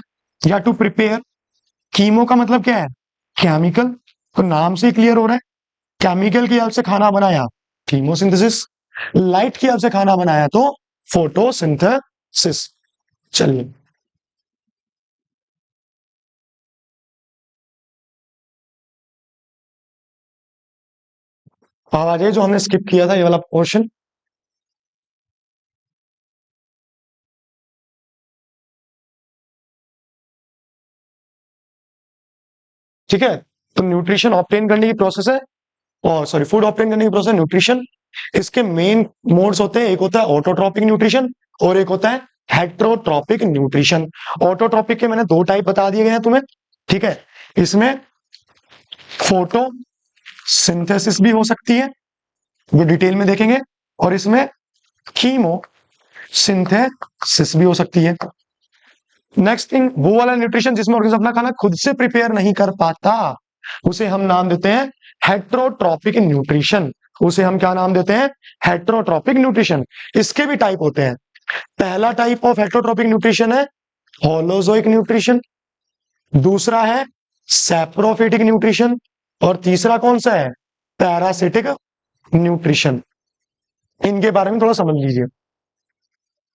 या टू प्रिपेयर। कीमो का मतलब क्या है? केमिकल। तो नाम से क्लियर हो रहा है, केमिकल की हेल्प से खाना बनाया, कीमोसिंथेसिस। लाइट की हेल्प से खाना बनाया तो फोटोसिंथेसिस। चलिए, आवाज है जो हमने स्किप किया था, ये वाला पोर्शन। ठीक है, तो न्यूट्रिशन ऑब्टेन करने की प्रोसेस है, और सॉरी फूड ऑब्टेन करने की प्रोसेस न्यूट्रिशन। इसके मेन मोड्स होते हैं, एक होता है ऑटोट्रॉपिक न्यूट्रिशन और एक होता है हेट्रोट्रॉपिक न्यूट्रिशन। ऑटोट्रॉपिक के मैंने दो टाइप बता दिए गए हैं तुम्हें, ठीक है। इसमें फोटो सिंथेसिस भी हो सकती है, वो डिटेल में देखेंगे, और इसमें कीमो सिंथेसिस भी हो सकती है। नेक्स्ट थिंग, वो वाला न्यूट्रिशन जिसमें ऑर्गेनिज्म अपना खाना खुद से प्रिपेयर नहीं कर पाता, उसे हम नाम देते हैं हेट्रोट्रॉपिक न्यूट्रिशन। उसे हम क्या नाम देते हैं? Heterotrophic nutrition. इसके भी टाइप होते हैं। पहला टाइप ऑफ हेट्रोट्रॉपिक न्यूट्रिशन है होलोजोइक न्यूट्रिशन, दूसरा है सैप्रोफिटिक न्यूट्रिशन, और तीसरा कौन सा है? Parasitic nutrition. इनके बारे में थोड़ा समझ लीजिए।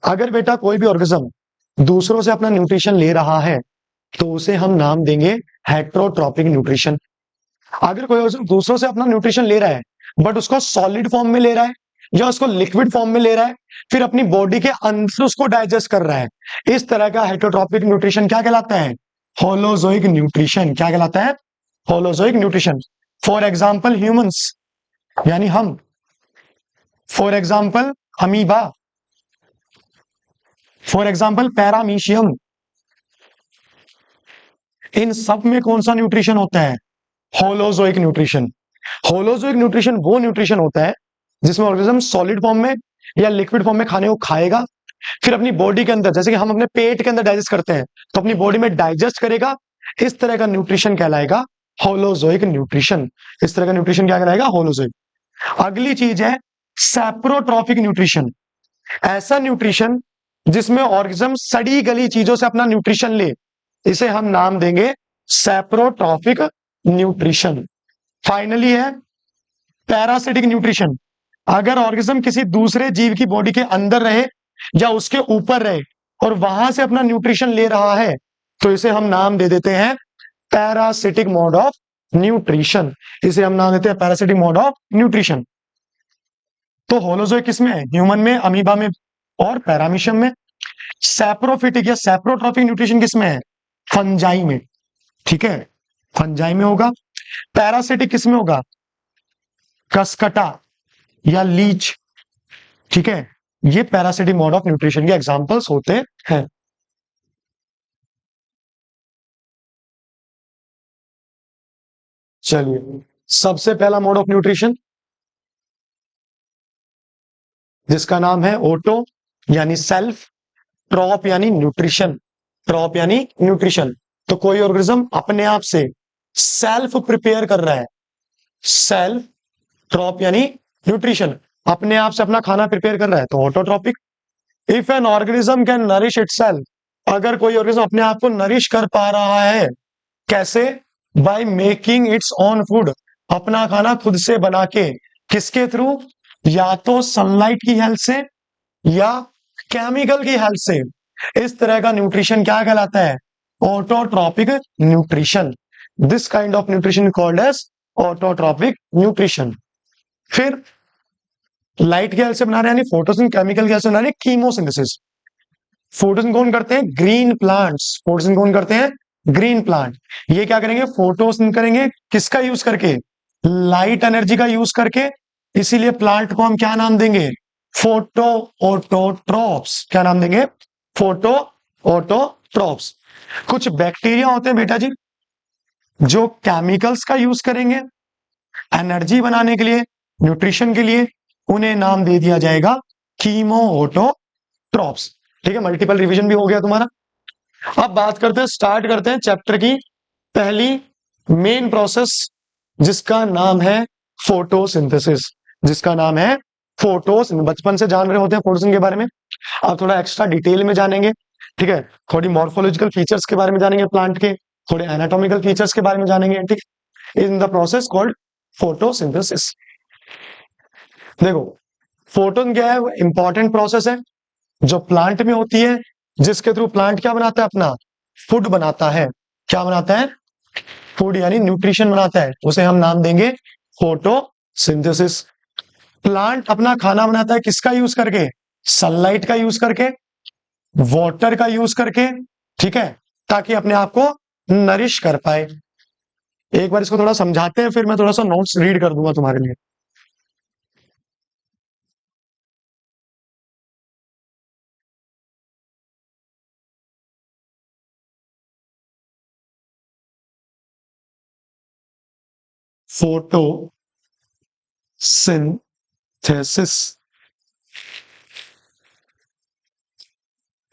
अगर बेटा कोई भी ऑर्गेनिज्म दूसरों से अपना न्यूट्रिशन ले रहा है तो उसे हम नाम देंगे हेट्रोट्रॉपिक न्यूट्रिशन। अगर कोई ऑर्गेनिज्म दूसरों से अपना न्यूट्रिशन ले रहा है बट उसको सॉलिड फॉर्म में ले रहा है या उसको लिक्विड फॉर्म में ले रहा है, फिर अपनी बॉडी के अंदर उसको डाइजेस्ट कर रहा है, इस तरह का हेट्रोट्रॉपिक न्यूट्रिशन क्या कहलाता है? Holozoic nutrition. क्या कहलाता है? Holozoic nutrition. For example humans यानी हम, for example amoeba, for example paramecium, इन सब में कौन सा न्यूट्रिशन होता है? Holozoic nutrition. होलोजोइक न्यूट्रिशन वो न्यूट्रिशन होता है जिसमें ऑर्गेनिज्म सॉलिड फॉर्म में या लिक्विड फॉर्म में खाने को खाएगा, फिर अपनी बॉडी के अंदर, जैसे कि हम अपने पेट के अंदर डाइजेस्ट करते हैं, तो अपनी बॉडी में डाइजेस्ट करेगा। इस तरह का न्यूट्रिशन कहलाएगा होलोजोइक न्यूट्रिशन। इस तरह का न्यूट्रिशन क्या कहलाएगा? होलोजोइक। अगली चीज है सैप्रोट्रॉपिक न्यूट्रिशन। ऐसा न्यूट्रिशन जिसमें ऑर्गेनिज्म सड़ी गली चीजों से अपना न्यूट्रिशन ले, इसे हम नाम देंगे सैप्रोट्रॉपिक न्यूट्रिशन। फाइनली है पैरासिटिक न्यूट्रिशन। अगर ऑर्गेनिज्म किसी दूसरे जीव की बॉडी के अंदर रहे या उसके ऊपर रहे और वहां से अपना न्यूट्रिशन ले रहा है तो इसे हम नाम दे देते हैं पैरासिटिक मोड ऑफ न्यूट्रिशन। इसे हम नाम देते हैं पैरासिटिक मोड ऑफ न्यूट्रिशन। तो होलोजोइक किसमें है? ह्यूमन में, अमीबा में और पैरामीशियम में। सैप्रोफिटिक या सैप्रोट्रॉपिक न्यूट्रिशन किसमें है? फंजाई में, ठीक है, फंजाई में होगा। पैरासिटिक किसमें होगा? कसकटा या लीच, ठीक है। ये पैरासिटिक मोड ऑफ न्यूट्रिशन के एग्जांपल्स होते हैं। चलिए, सबसे पहला मोड ऑफ न्यूट्रिशन जिसका नाम है ओटो यानी सेल्फ, ट्रॉप यानी न्यूट्रिशन। ट्रॉप यानी न्यूट्रिशन। तो कोई ऑर्गेनिज्म अपने आप से सेल्फ प्रिपेयर कर रहा है, सेल्फ, ट्रॉप यानी न्यूट्रिशन, अपने आप से अपना खाना प्रिपेयर कर रहा है तो autotrophic. If an organism can nourish itself, अगर कोई ऑर्गेनिज्म अपने आप को नरिश कर पा रहा है, कैसे? By making its own food, अपना खाना खुद से बना के। किसके थ्रू? या तो सनलाइट की हेल्प से या केमिकल की हेल्प से। इस तरह का न्यूट्रिशन क्या कहलाता है? Autotrophic nutrition. This kind of nutrition called as autotrophic nutrition. फिर लाइट की हेल्प से बना रहे हैं यानी फोटोसिंथेसिस, केमिकल की हेल्प से बना रहे हैं कीमोसिंथेसिस। फोटोसिंथेसिस कौन करते हैं? Green plants. फोटोसिंथेसिस कौन करते हैं? Green plant. ये क्या करेंगे? फोटोसिंथेसिस करेंगे। किसका यूज करके? लाइट एनर्जी का यूज करके। इसीलिए प्लांट को हम क्या नाम देंगे? Photo autotrophs. क्या नाम देंगे? Photo autotrophs. कुछ बैक्टीरिया होते हैं बेटा जी जो केमिकल्स का यूज करेंगे एनर्जी बनाने के लिए, न्यूट्रिशन के लिए। उन्हें नाम दे दिया जाएगा कीमो ऑटोट्रॉप्स। ठीक है, मल्टीपल रिवीजन भी हो गया तुम्हारा। अब बात करते हैं, स्टार्ट करते हैं चैप्टर की पहली मेन प्रोसेस जिसका नाम है फोटोसिंथेसिस। जिसका नाम है फोटोसिंथेसिस। बचपन से जान रहे होते हैं फोटोसिंथेसिस के बारे में। अब थोड़ा एक्स्ट्रा डिटेल में जानेंगे। ठीक है, थोड़ी मॉर्फोलॉजिकल फीचर्स के बारे में जानेंगे प्लांट के, थोड़े एनाटॉमिकल फीचर्स के बारे में जानेंगे। ठीक, in the process called photosynthesis. देखो, फोटोन क्या है? इंपॉर्टेंट प्रोसेस है जो प्लांट में होती है, जिसके थ्रू प्लांट क्या बनाता है? अपना फूड बनाता है। क्या बनाता है? फूड यानी न्यूट्रिशन बनाता है। उसे हम नाम देंगे फोटोसिंथेसिस। प्लांट अपना खाना बनाता है किसका यूज करके? सनलाइट का यूज करके, वाटर का यूज करके। ठीक है, ताकि अपने आप को नरिश कर पाए। एक बार इसको थोड़ा समझाते हैं, फिर मैं थोड़ा सा नोट्स रीड कर दूंगा तुम्हारे लिए। फोटोसिंथेसिस।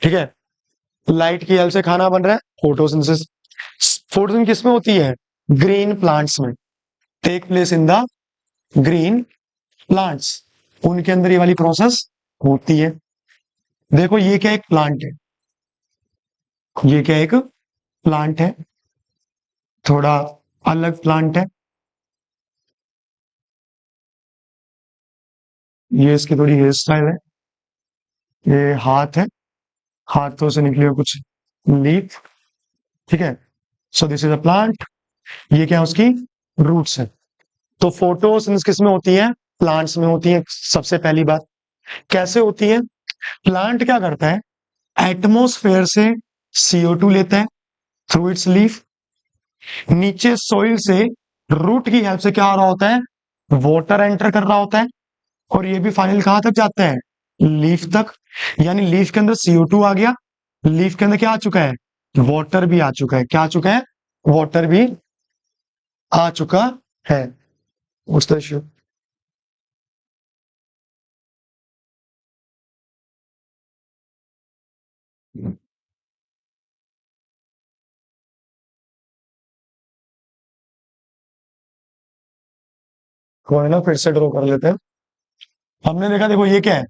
ठीक है, लाइट की हेल्प से खाना बन रहा है, फोटोसिंथेसिस। फोटोसिंथेसिस किसमें होती है? ग्रीन प्लांट्स में। Take place in the green plants. उनके अंदर ये वाली प्रोसेस होती है। देखो, ये क्या एक प्लांट है? ये क्या एक प्लांट है? थोड़ा अलग प्लांट है। ये इसकी थोड़ी हेयर स्टाइल है। ये हाथ है, हाथों से निकली हुई कुछ लीफ। ठीक है, so this is a plant. ये क्या है? उसकी रूट्स है। तो फोटोसिंथेसिस किस में होती है? प्लांट्स में होती है। सबसे पहली बात, कैसे होती है? प्लांट क्या करता है? एटमोस्फेयर से CO2 लेता है थ्रू इट्स लीफ। नीचे सॉइल से रूट की हेल्प से क्या हो रहा होता है? वाटर एंटर कर रहा होता है। और ये भी फाइनल कहां तक जाता है? लीफ तक। यानी लीफ के अंदर CO2 आ गया। लीफ के अंदर क्या आ चुका है? वाटर भी आ चुका है। क्या आ चुका है? वाटर भी आ चुका है। उस तरह को है ना, फिर से ड्रॉ कर लेते हैं। हमने देखा, देखो ये क्या है?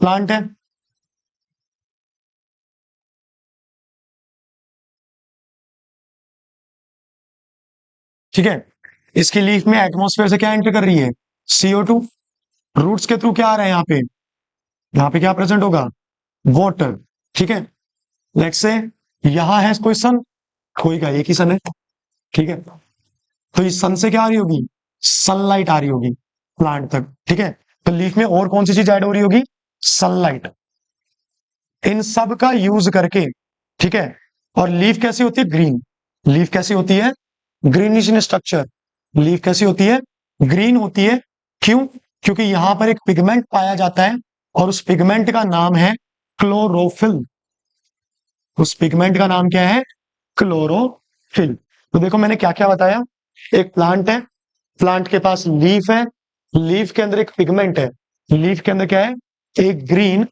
प्लांट है। ठीक है, इसकी लीफ में एटमोस्फेयर से क्या एंटर कर रही है? CO2। रूट्स के थ्रू क्या आ रहा है यहाँ पे? यहाँ पे क्या प्रेजेंट होगा? वाटर। ठीक है, लेट्स से यहां है कोई सन, कोई का एक ही सन है। ठीक है, तो इस सन से क्या आ रही होगी? सनलाइट आ रही होगी प्लांट तक। ठीक है, तो लीफ में और कौन सी चीज ऐड हो रही होगी? सनलाइट। इन सब का यूज करके, ठीक है, और लीफ कैसी होती है? ग्रीन। लीफ कैसी होती है? ग्रीनिश इन स्ट्रक्चर। लीफ कैसी होती है? ग्रीन होती है। क्यों? क्योंकि यहां पर एक पिगमेंट पाया जाता है और उस पिगमेंट का नाम है क्लोरोफिल। उस पिगमेंट का नाम क्या है? क्लोरोफिल। तो देखो, मैंने क्या क्या बताया। एक प्लांट है, प्लांट के पास लीफ है, लीफ के अंदर एक पिगमेंट है, लीफ के अंदर क्या है? एक ग्रीन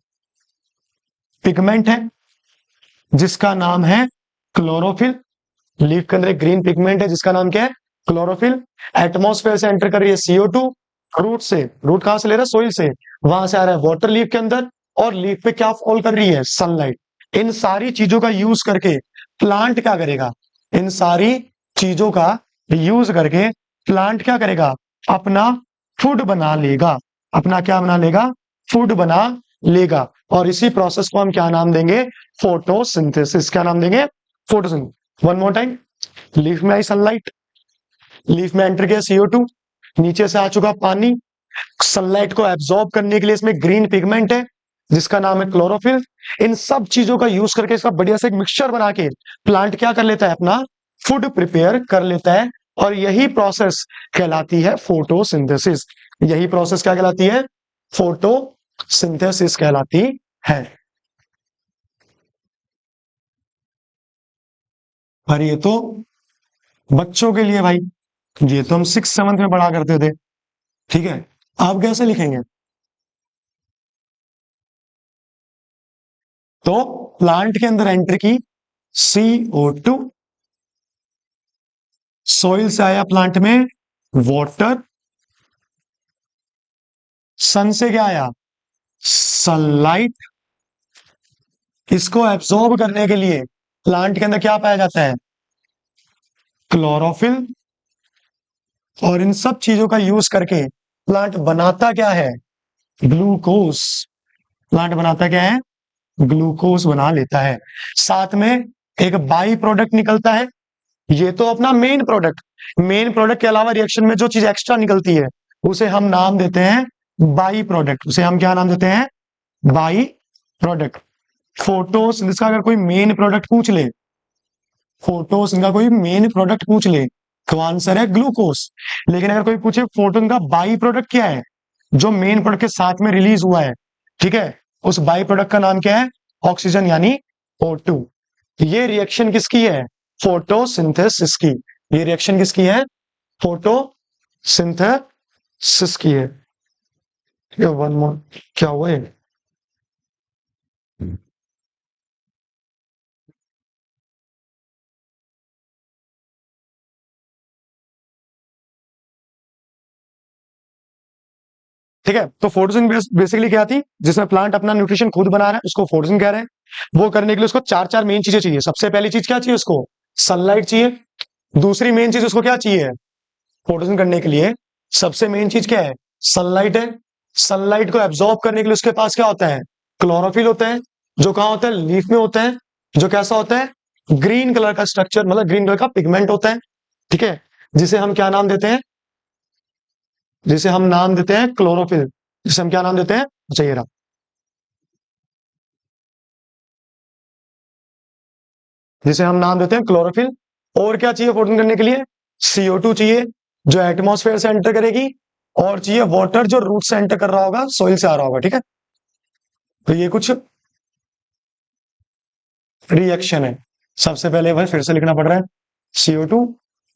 पिगमेंट है जिसका नाम है क्लोरोफिल। लीफ के अंदर एक ग्रीन पिगमेंट है जिसका नाम क्या है? क्लोरोफिल। एटमोस्फेयर से एंटर कर रही है CO2। रूट से, रूट कहां से ले रहा है? सोइल से। वहां से आ रहा है वाटर लीफ के अंदर, और लीफ पे क्या फॉल कर रही है? सनलाइट। इन सारी चीजों का यूज करके प्लांट क्या करेगा? इन सारी चीजों का यूज करके प्लांट क्या करेगा? अपना फूड बना लेगा। अपना क्या बना लेगा? फूड बना लेगा। और इसी प्रोसेस को हम क्या नाम देंगे? फोटोसिंथेसिस। क्या नाम देंगे? Photosynthesis. One more time. Leaf में आई सनलाइट, लीफ में एंटर किया CO2, नीचे से आ चुका पानी। सनलाइट को एब्जॉर्ब करने के लिए इसमें ग्रीन पिगमेंट है जिसका नाम है क्लोरोफिल। इन सब चीजों का यूज करके इसका बढ़िया से एक मिक्सचर बना के प्लांट क्या कर लेता है, अपना फूड प्रिपेयर कर लेता है। और यही प्रोसेस कहलाती है फोटोसिंथेसिस। यही प्रोसेस क्या कहलाती है? फोटोसिंथेसिस कहलाती है। पर ये तो बच्चों के लिए भाई, ये तो हम 6th 7th में पढ़ा करते थे। ठीक है, आप कैसे लिखेंगे? तो प्लांट के अंदर एंटर की CO2, सोइल से आया प्लांट में वाटर, सन से क्या आया? सनलाइट। इसको एब्सॉर्ब करने के लिए प्लांट के अंदर क्या पाया जाता है? क्लोरोफिल। और इन सब चीजों का यूज करके प्लांट बनाता क्या है? ग्लूकोज। प्लांट बनाता क्या है? ग्लूकोज बना लेता है। साथ में एक बाई प्रोडक्ट निकलता है। ये तो अपना मेन प्रोडक्ट। मेन प्रोडक्ट के अलावा रिएक्शन में जो चीज एक्स्ट्रा निकलती है उसे हम नाम देते हैं बाई प्रोडक्ट। उसे हम क्या नाम देते हैं? By product. फोटोसिंथेसिस का अगर कोई मेन प्रोडक्ट पूछ ले, फोटोसिंथेसिस का कोई मेन प्रोडक्ट पूछ ले, तो आंसर है ग्लूकोज। लेकिन अगर कोई पूछे फोटोन का बाई प्रोडक्ट क्या है, जो मेन प्रोडक्ट के साथ में रिलीज हुआ है, ठीक है, उस बाई प्रोडक्ट का नाम क्या है? ऑक्सीजन यानी O2। ये रिएक्शन किसकी है? फोटोसिंथेसिस की। ये रिएक्शन किसकी है? फोटोसिंथेसिस की है। वन मोर, क्या हुआ है? ठीक है, तो फोटोसिंथेसिस बेसिकली क्या थी? जिसमें प्लांट अपना न्यूट्रिशन खुद बना रहा है, उसको फोटोसिंथेसिस कह रहे हैं। वो करने के लिए उसको चार चार मेन चीजें चाहिए। सबसे पहली चीज क्या चाहिए उसको? सनलाइट चाहिए। दूसरी मेन चीज उसको क्या चाहिए? फोटोसिंथेसिस करने के लिए सबसे मेन चीज क्या है? सनलाइट है। सनलाइट को एब्जॉर्ब करने के लिए उसके पास क्या होता है? क्लोरोफिल होता है, जो कहाँ होता है? लीफ में होता है। जो कैसा होता है? ग्रीन कलर का स्ट्रक्चर, मतलब ग्रीन कलर का पिगमेंट होता है। ठीक है, जिसे हम क्या नाम देते हैं? जिसे हम नाम देते हैं क्लोरोफिल। जिसे हम क्या नाम देते हैं? अच्छा, ये रहा। जिसे हम नाम देते हैं क्लोरोफिल। और क्या चाहिए फोटोसिंथेसिस करने के लिए? CO2 चाहिए, जो एटमॉस्फेयर से एंटर करेगी। और चाहिए वाटर, जो रूट से एंटर कर रहा होगा, सोइल से आ रहा होगा। ठीक है, तो ये कुछ रिएक्शन है। सबसे पहले भाई फिर से लिखना पड़ रहा है, CO2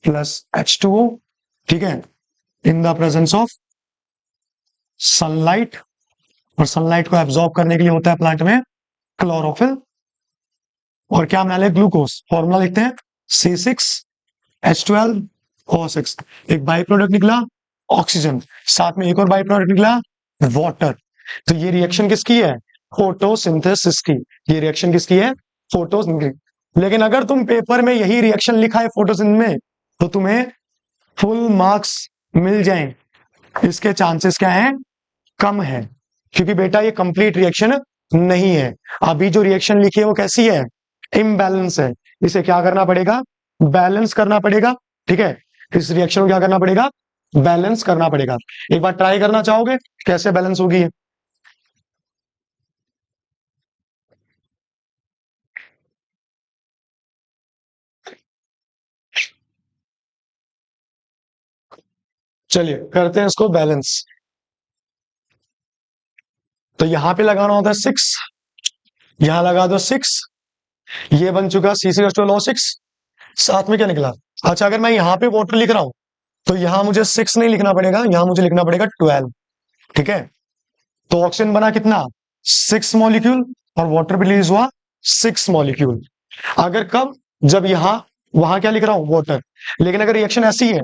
प्लस H2O। ठीक है, in the presence of sunlight. और सनलाइट को एब्जॉर्ब करने के लिए होता है प्लांट में क्लोरोफिल। और क्या बना ले? ग्लूकोज। फॉर्मूला लिखते हैं C6H12O6। एक बाई प्रोडक्ट निकला ऑक्सीजन, साथ में एक और बाई प्रोडक्ट निकला वाटर। तो ये रिएक्शन किसकी है? फोटोसिंथेसिस की। ये रिएक्शन किसकी है? फोटोसिंथेसिस। लेकिन अगर तुम पेपर में यही रिएक्शन लिखा है फोटोसिंथेसिस में, तो तुम्हें फुल मार्क्स मिल जाएं। इसके चांसेस क्या है? कम है, क्योंकि बेटा ये कंप्लीट रिएक्शन नहीं है। अभी जो रिएक्शन लिखी है वो कैसी है? इम्बैलेंस है। इसे क्या करना पड़ेगा? बैलेंस करना पड़ेगा। ठीक है, इस रिएक्शन को क्या करना पड़ेगा? बैलेंस करना पड़ेगा। एक बार ट्राई करना चाहोगे कैसे बैलेंस होगी? चलिए करते हैं इसको बैलेंस। तो यहां पे लगाना होता है 6, यहां लगा दो 6। ये बन चुका C6H12O6। साथ में क्या निकला? अच्छा, अगर मैं यहां पे वाटर लिख रहा हूं, तो यहां मुझे 6 नहीं लिखना पड़ेगा, यहां मुझे लिखना पड़ेगा 12। ठीक है, तो ऑक्सीजन बना कितना? 6 मॉलिक्यूल। और वाटर रिलीज हुआ 6 मॉलिक्यूल। अगर कब? जब यहां, वहां क्या लिख रहा हूं? वाटर। लेकिन अगर रिएक्शन ऐसी है,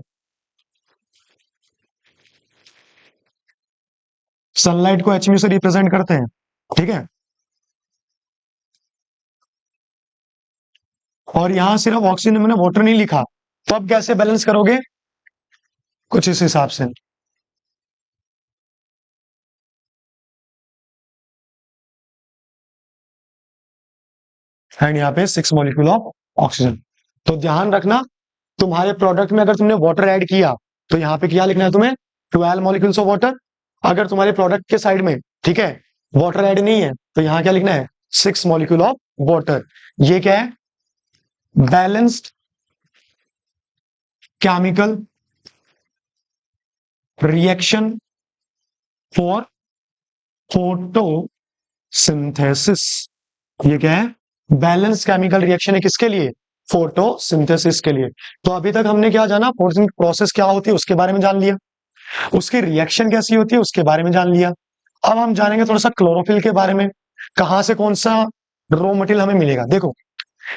सनलाइट को HMU से रिप्रेजेंट करते हैं। ठीक है, और यहां सिर्फ ऑक्सीजन, मैंने वाटर नहीं लिखा, तो अब कैसे बैलेंस करोगे? कुछ इस हिसाब से। एंड यहाँ पे 6 मॉलिक्यूल ऑफ ऑक्सीजन। तो ध्यान रखना, तुम्हारे प्रोडक्ट में अगर तुमने वाटर ऐड किया, तो यहाँ पे क्या लिखना है तुम्हें? 12 मॉलिक्यूल्स ऑफ वाटर। अगर तुम्हारे प्रोडक्ट के साइड में, ठीक है, वाटर ऐड नहीं है, तो यहाँ क्या लिखना है? 6 मॉलिक्यूल ऑफ वाटर। ये क्या है? Balanced chemical reaction for photosynthesis. ये क्या है? बैलेंस केमिकल रिएक्शन है किसके लिए? फोटोसिंथेसिस के लिए। तो अभी तक हमने क्या जाना? फोटोसिंथेसिस प्रोसेस क्या होती है उसके बारे में जान लिया, उसकी रिएक्शन कैसी होती है उसके बारे में जान लिया। अब हम जानेंगे थोड़ा सा क्लोरोफिल के बारे में, कहां से कौन सा रॉ मटेरियल हमें मिलेगा। देखो,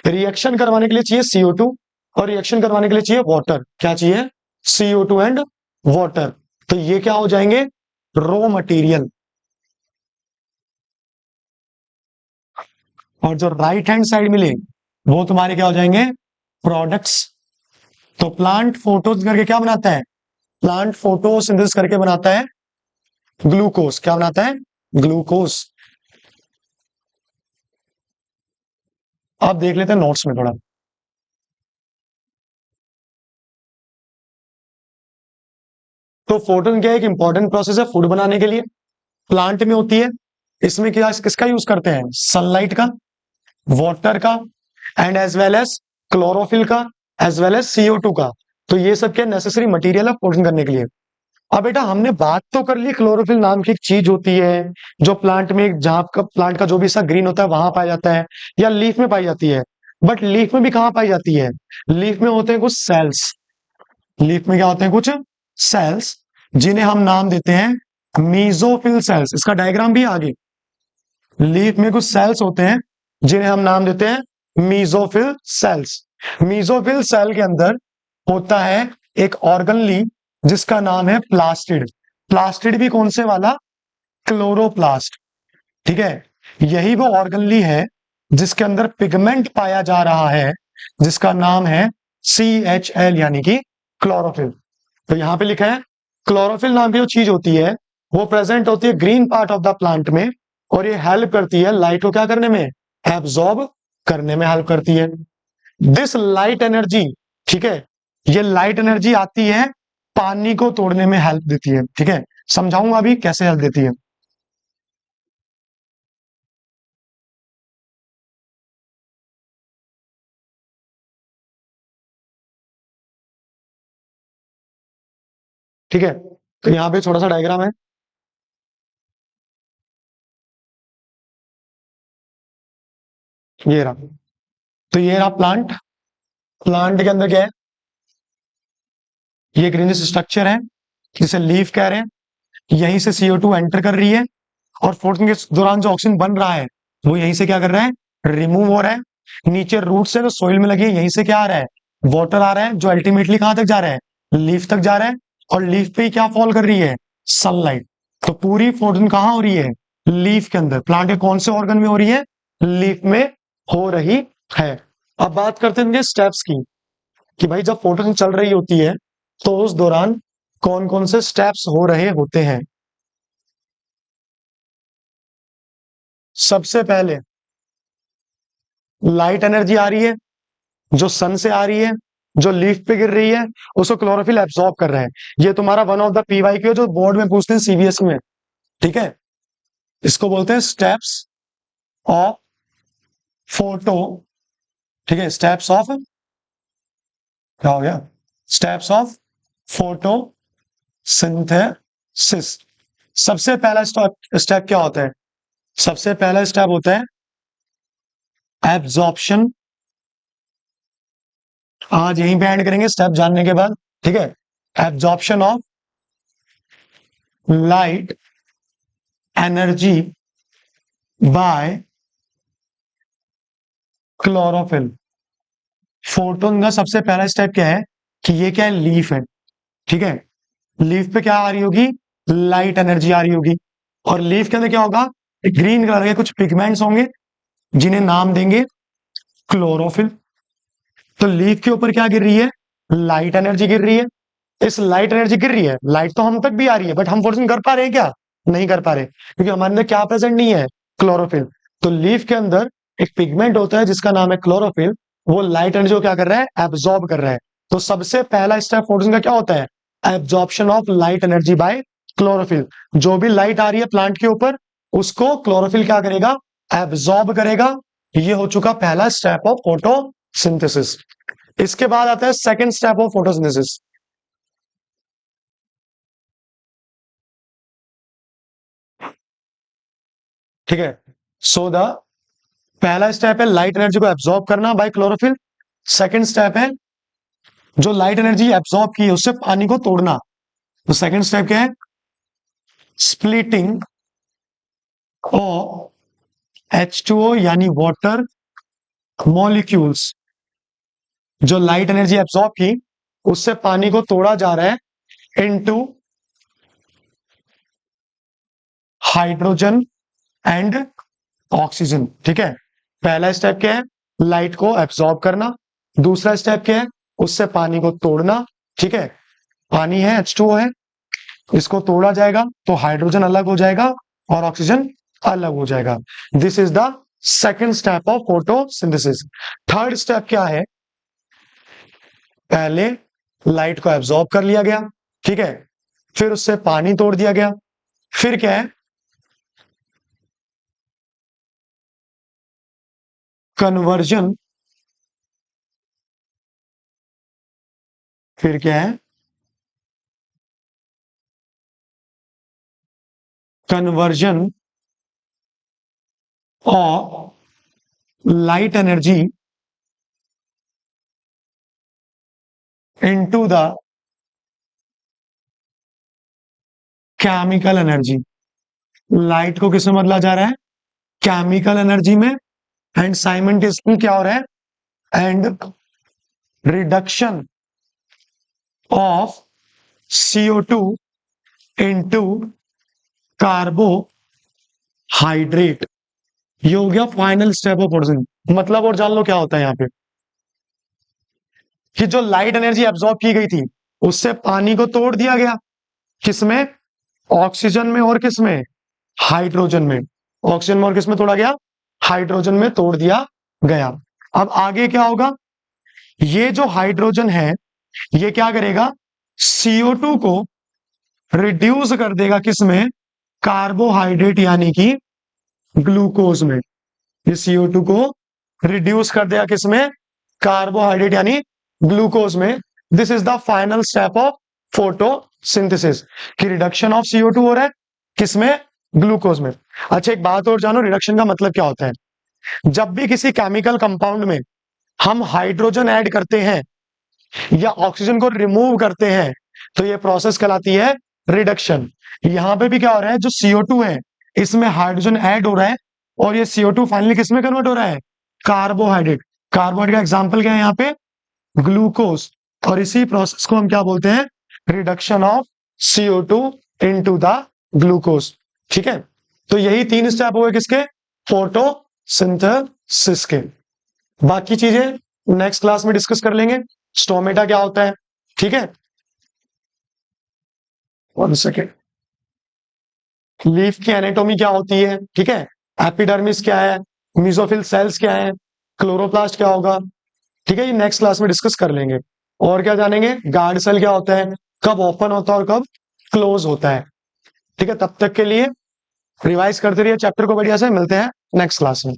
रिएक्शन करवाने के लिए चाहिए CO2 और रिएक्शन करवाने के लिए चाहिए वाटर। क्या चाहिए? CO2 and water. तो ये क्या हो जाएंगे? Raw material. और जो राइट हैंड साइड मिले वो तुम्हारे क्या हो जाएंगे? प्रोडक्ट्स। तो प्लांट फोटोज करके क्या बनाता है? प्लांट फोटोसिंथेसिस करके बनाता है ग्लूकोज। क्या बनाता है? ग्लूकोज। आप देख लेते हैं नोट्स में थोड़ा। तो फोटोन क्या है? एक इंपॉर्टेंट प्रोसेस है फूड बनाने के लिए, प्लांट में होती है। इसमें क्या किसका यूज करते हैं? सनलाइट का, वाटर का, and as well as chlorophyll का, एज वेल एज CO2 का। तो ये सब क्या नेसेसरी मटेरियल है फोटोन करने के लिए। अब बेटा हमने बात तो कर ली, क्लोरोफिल नाम की एक चीज होती है जो प्लांट में, जहां का प्लांट का जो भी सा ग्रीन होता है वहां पाया जाता है, या लीफ में पाई जाती है। बट लीफ में भी कहां पाई जाती है? लीफ में होते हैं कुछ सेल्स। लीफ में क्या होते हैं? कुछ सेल्स, जिन्हें हम नाम देते हैं मीजोफिल सेल्स। इसका डायग्राम भी है आगे। लीफ में कुछ सेल्स होते हैं जिन्हें हम नाम देते हैं मीजोफिल सेल्स। मीजोफिल सेल के अंदर होता है एक ऑर्गनली जिसका नाम है प्लास्टिड। प्लास्टिड भी कौन से वाला? क्लोरोप्लास्ट। ठीक है, यही वो ऑर्गनली है जिसके अंदर पिगमेंट पाया जा रहा है जिसका नाम है CHL यानी कि क्लोरोफिल। तो यहां पे लिखा है क्लोरोफिल नाम की जो चीज होती है वो प्रेजेंट होती है green part of the plant में, और ये हेल्प करती है लाइट को क्या करने में? एब्जॉर्ब करने में हेल्प करती है। दिस लाइट एनर्जी, ठीक है, ये लाइट एनर्जी आती है पानी को तोड़ने में हेल्प देती है। ठीक है, समझाऊंगा अभी कैसे हेल्प देती है। ठीक है, तो यहाँ पे छोटा सा डायग्राम है, ये रहा। तो ये रहा प्लांट। प्लांट के अंदर क्या है? ये ग्रीनिश स्ट्रक्चर है जिसे लीफ कह रहे हैं। यहीं से CO2 एंटर कर रही है, और फोटोसिंथेसिस के दौरान जो ऑक्सीजन बन रहा है वो यहीं से क्या कर रहा है? रिमूव हो रहा है। नीचे रूट से जो सोइल में लगी है यहीं से क्या आ रहा है? वाटर आ रहा है, जो अल्टीमेटली कहां तक जा रहा है? लीफ तक जा रहा है। और लीफ पे ही क्या फॉल कर रही है? सनलाइट। तो पूरी फोटोसिंथेसिस कहां हो रही है? लीफ के अंदर। प्लांट के कौन से ऑर्गन में हो रही है? लीफ में हो रही है। अब बात करते हैं इनके स्टेप्स की, कि भाई जब फोटोसिंथेसिस चल रही होती है तो उस दौरान कौन कौन से स्टेप्स हो रहे होते हैं। सबसे पहले लाइट एनर्जी आ रही है जो सन से आ रही है, जो लीफ पे गिर रही है, उसको क्लोरोफिल एब्सॉर्ब कर रहा है। ये तुम्हारा वन ऑफ द PYQ है जो बोर्ड में पूछते हैं CBSE में। ठीक है, इसको बोलते हैं स्टेप्स ऑफ फोटो। ठीक है, स्टेप्स ऑफ, क्या हो गया? Steps of photosynthesis. सबसे पहला स्टेप स्टेप क्या होता है? सबसे पहला स्टेप होता है एब्जॉर्प्शन। आज यहीं पे एंड करेंगे स्टेप जानने के बाद। ठीक है, absorption of light energy by chlorophyll. Photon का सबसे पहला स्टेप क्या है? कि ये क्या है? लीफ है। ठीक है, लीफ पे क्या आ रही होगी? लाइट एनर्जी आ रही होगी। और लीफ के अंदर क्या होगा? ग्रीन कलर के कुछ पिगमेंट्स होंगे जिन्हें नाम देंगे क्लोरोफिल। तो लीफ के ऊपर क्या गिर रही है? लाइट एनर्जी गिर रही है। इस लाइट एनर्जी गिर रही है, लाइट तो हम तक भी आ रही है, बट हम फोटोसिंथेसिस कर पा रहे हैं क्या? नहीं कर पा रहे, क्योंकि हमारे अंदर क्या प्रेजेंट नहीं है? क्लोरोफिल। तो लीफ के अंदर एक पिगमेंट होता है जिसका नाम है क्लोरोफिल, वो लाइट एनर्जी को क्या कर रहा है? एब्जॉर्ब कर रहा है। तो सबसे पहला स्टेप फोटोसिंथेसिस का क्या होता है? Absorption of light energy by chlorophyll. जो भी लाइट आ रही है प्लांट के ऊपर उसको क्लोरोफिल क्या करेगा? एब्जॉर्ब करेगा। ये हो चुका पहला स्टेप ऑफ फोटोसिंथेसिस। इसके बाद आता है सेकंड स्टेप ऑफ फोटोसिंथेसिस। ठीक है, सो द पहला स्टेप है लाइट एनर्जी को एब्जॉर्ब करना बाय क्लोरोफिल। सेकंड स्टेप है जो लाइट एनर्जी एब्जॉर्ब की है उससे पानी को तोड़ना। तो सेकंड स्टेप क्या है? स्प्लिटिंग ऑफ H2O यानी वाटर मॉलिक्यूल्स। जो लाइट एनर्जी एब्जॉर्ब की उससे पानी को तोड़ा जा रहा है इनटू हाइड्रोजन एंड ऑक्सीजन। ठीक है, पहला स्टेप क्या है? लाइट को एब्जॉर्ब करना। दूसरा स्टेप क्या है? उससे पानी को तोड़ना। ठीक है, पानी है, H2O है, इसको तोड़ा जाएगा तो हाइड्रोजन अलग हो जाएगा और ऑक्सीजन अलग हो जाएगा। This is the second step of photosynthesis. Third step क्या है? पहले लाइट को एब्जॉर्ब कर लिया गया, ठीक है, फिर उससे पानी तोड़ दिया गया, फिर क्या है? कन्वर्जन। फिर क्या है? Conversion of light energy into the chemical energy. Light को किसमें बदला जा रहा है? केमिकल एनर्जी में। एंड साइमल्टेनियसली क्या हो रहा है? And reduction of CO2 into carbohydrate. ये हो गया फाइनल स्टेप ऑफ फोटोसिंथेसिस। मतलब और जान लो क्या होता है यहाँ पे कि जो लाइट एनर्जी एब्जॉर्ब की गई थी उससे पानी को तोड़ दिया गया। किसमें? ऑक्सीजन में और किसमें? हाइड्रोजन में। ऑक्सीजन में और किसमें तोड़ा गया? हाइड्रोजन में तोड़ दिया गया। अब आगे क्या होगा? ये जो हाइड्रोजन है ये क्या करेगा? CO2 को रिड्यूस कर देगा किसमें? कार्बोहाइड्रेट यानी कि ग्लूकोज में। ये CO2 को रिड्यूस कर देगा किसमें? कार्बोहाइड्रेट यानी ग्लूकोज में। This is the final step of photosynthesis कि रिडक्शन ऑफ CO2 हो रहा है किसमें? ग्लूकोज में। अच्छा, एक बात और जानो, रिडक्शन का मतलब क्या होता है? जब भी किसी केमिकल कंपाउंड में हम हाइड्रोजन ऐड करते हैं या ऑक्सीजन को रिमूव करते हैं तो ये प्रोसेस कहलाती है रिडक्शन। यहां पे भी क्या हो रहा है? जो CO2 है इसमें हाइड्रोजन ऐड हो रहा है और ये CO2 फाइनली किसमें कन्वर्ट हो रहा है? कार्बोहाइड्रेट। कार्बोहाइड्रेट का एग्जांपल क्या है यहाँ पे? ग्लूकोज। और इसी प्रोसेस को हम क्या बोलते हैं? Reduction of CO2 into the glucose. ठीक है, तो यही तीन स्टेप हुए किसके? फोटोसिंथेसिस के। बाकी चीजें नेक्स्ट क्लास में डिस्कस कर लेंगे। स्टोमेटा क्या होता है, ठीक है, 1 सेकेंड। लीफ की एनाटॉमी क्या होती है, ठीक है, एपिडर्मिस क्या है, मीसोफिल सेल्स क्या है, क्लोरोप्लास्ट क्या होगा, ठीक है, ये नेक्स्ट क्लास में डिस्कस कर लेंगे। और क्या जानेंगे? गार्ड सेल क्या होता है, कब ओपन होता है और कब क्लोज होता है। ठीक है, तब तक के लिए रिवाइज करते रहिए चैप्टर को बढ़िया से। मिलते हैं नेक्स्ट क्लास में।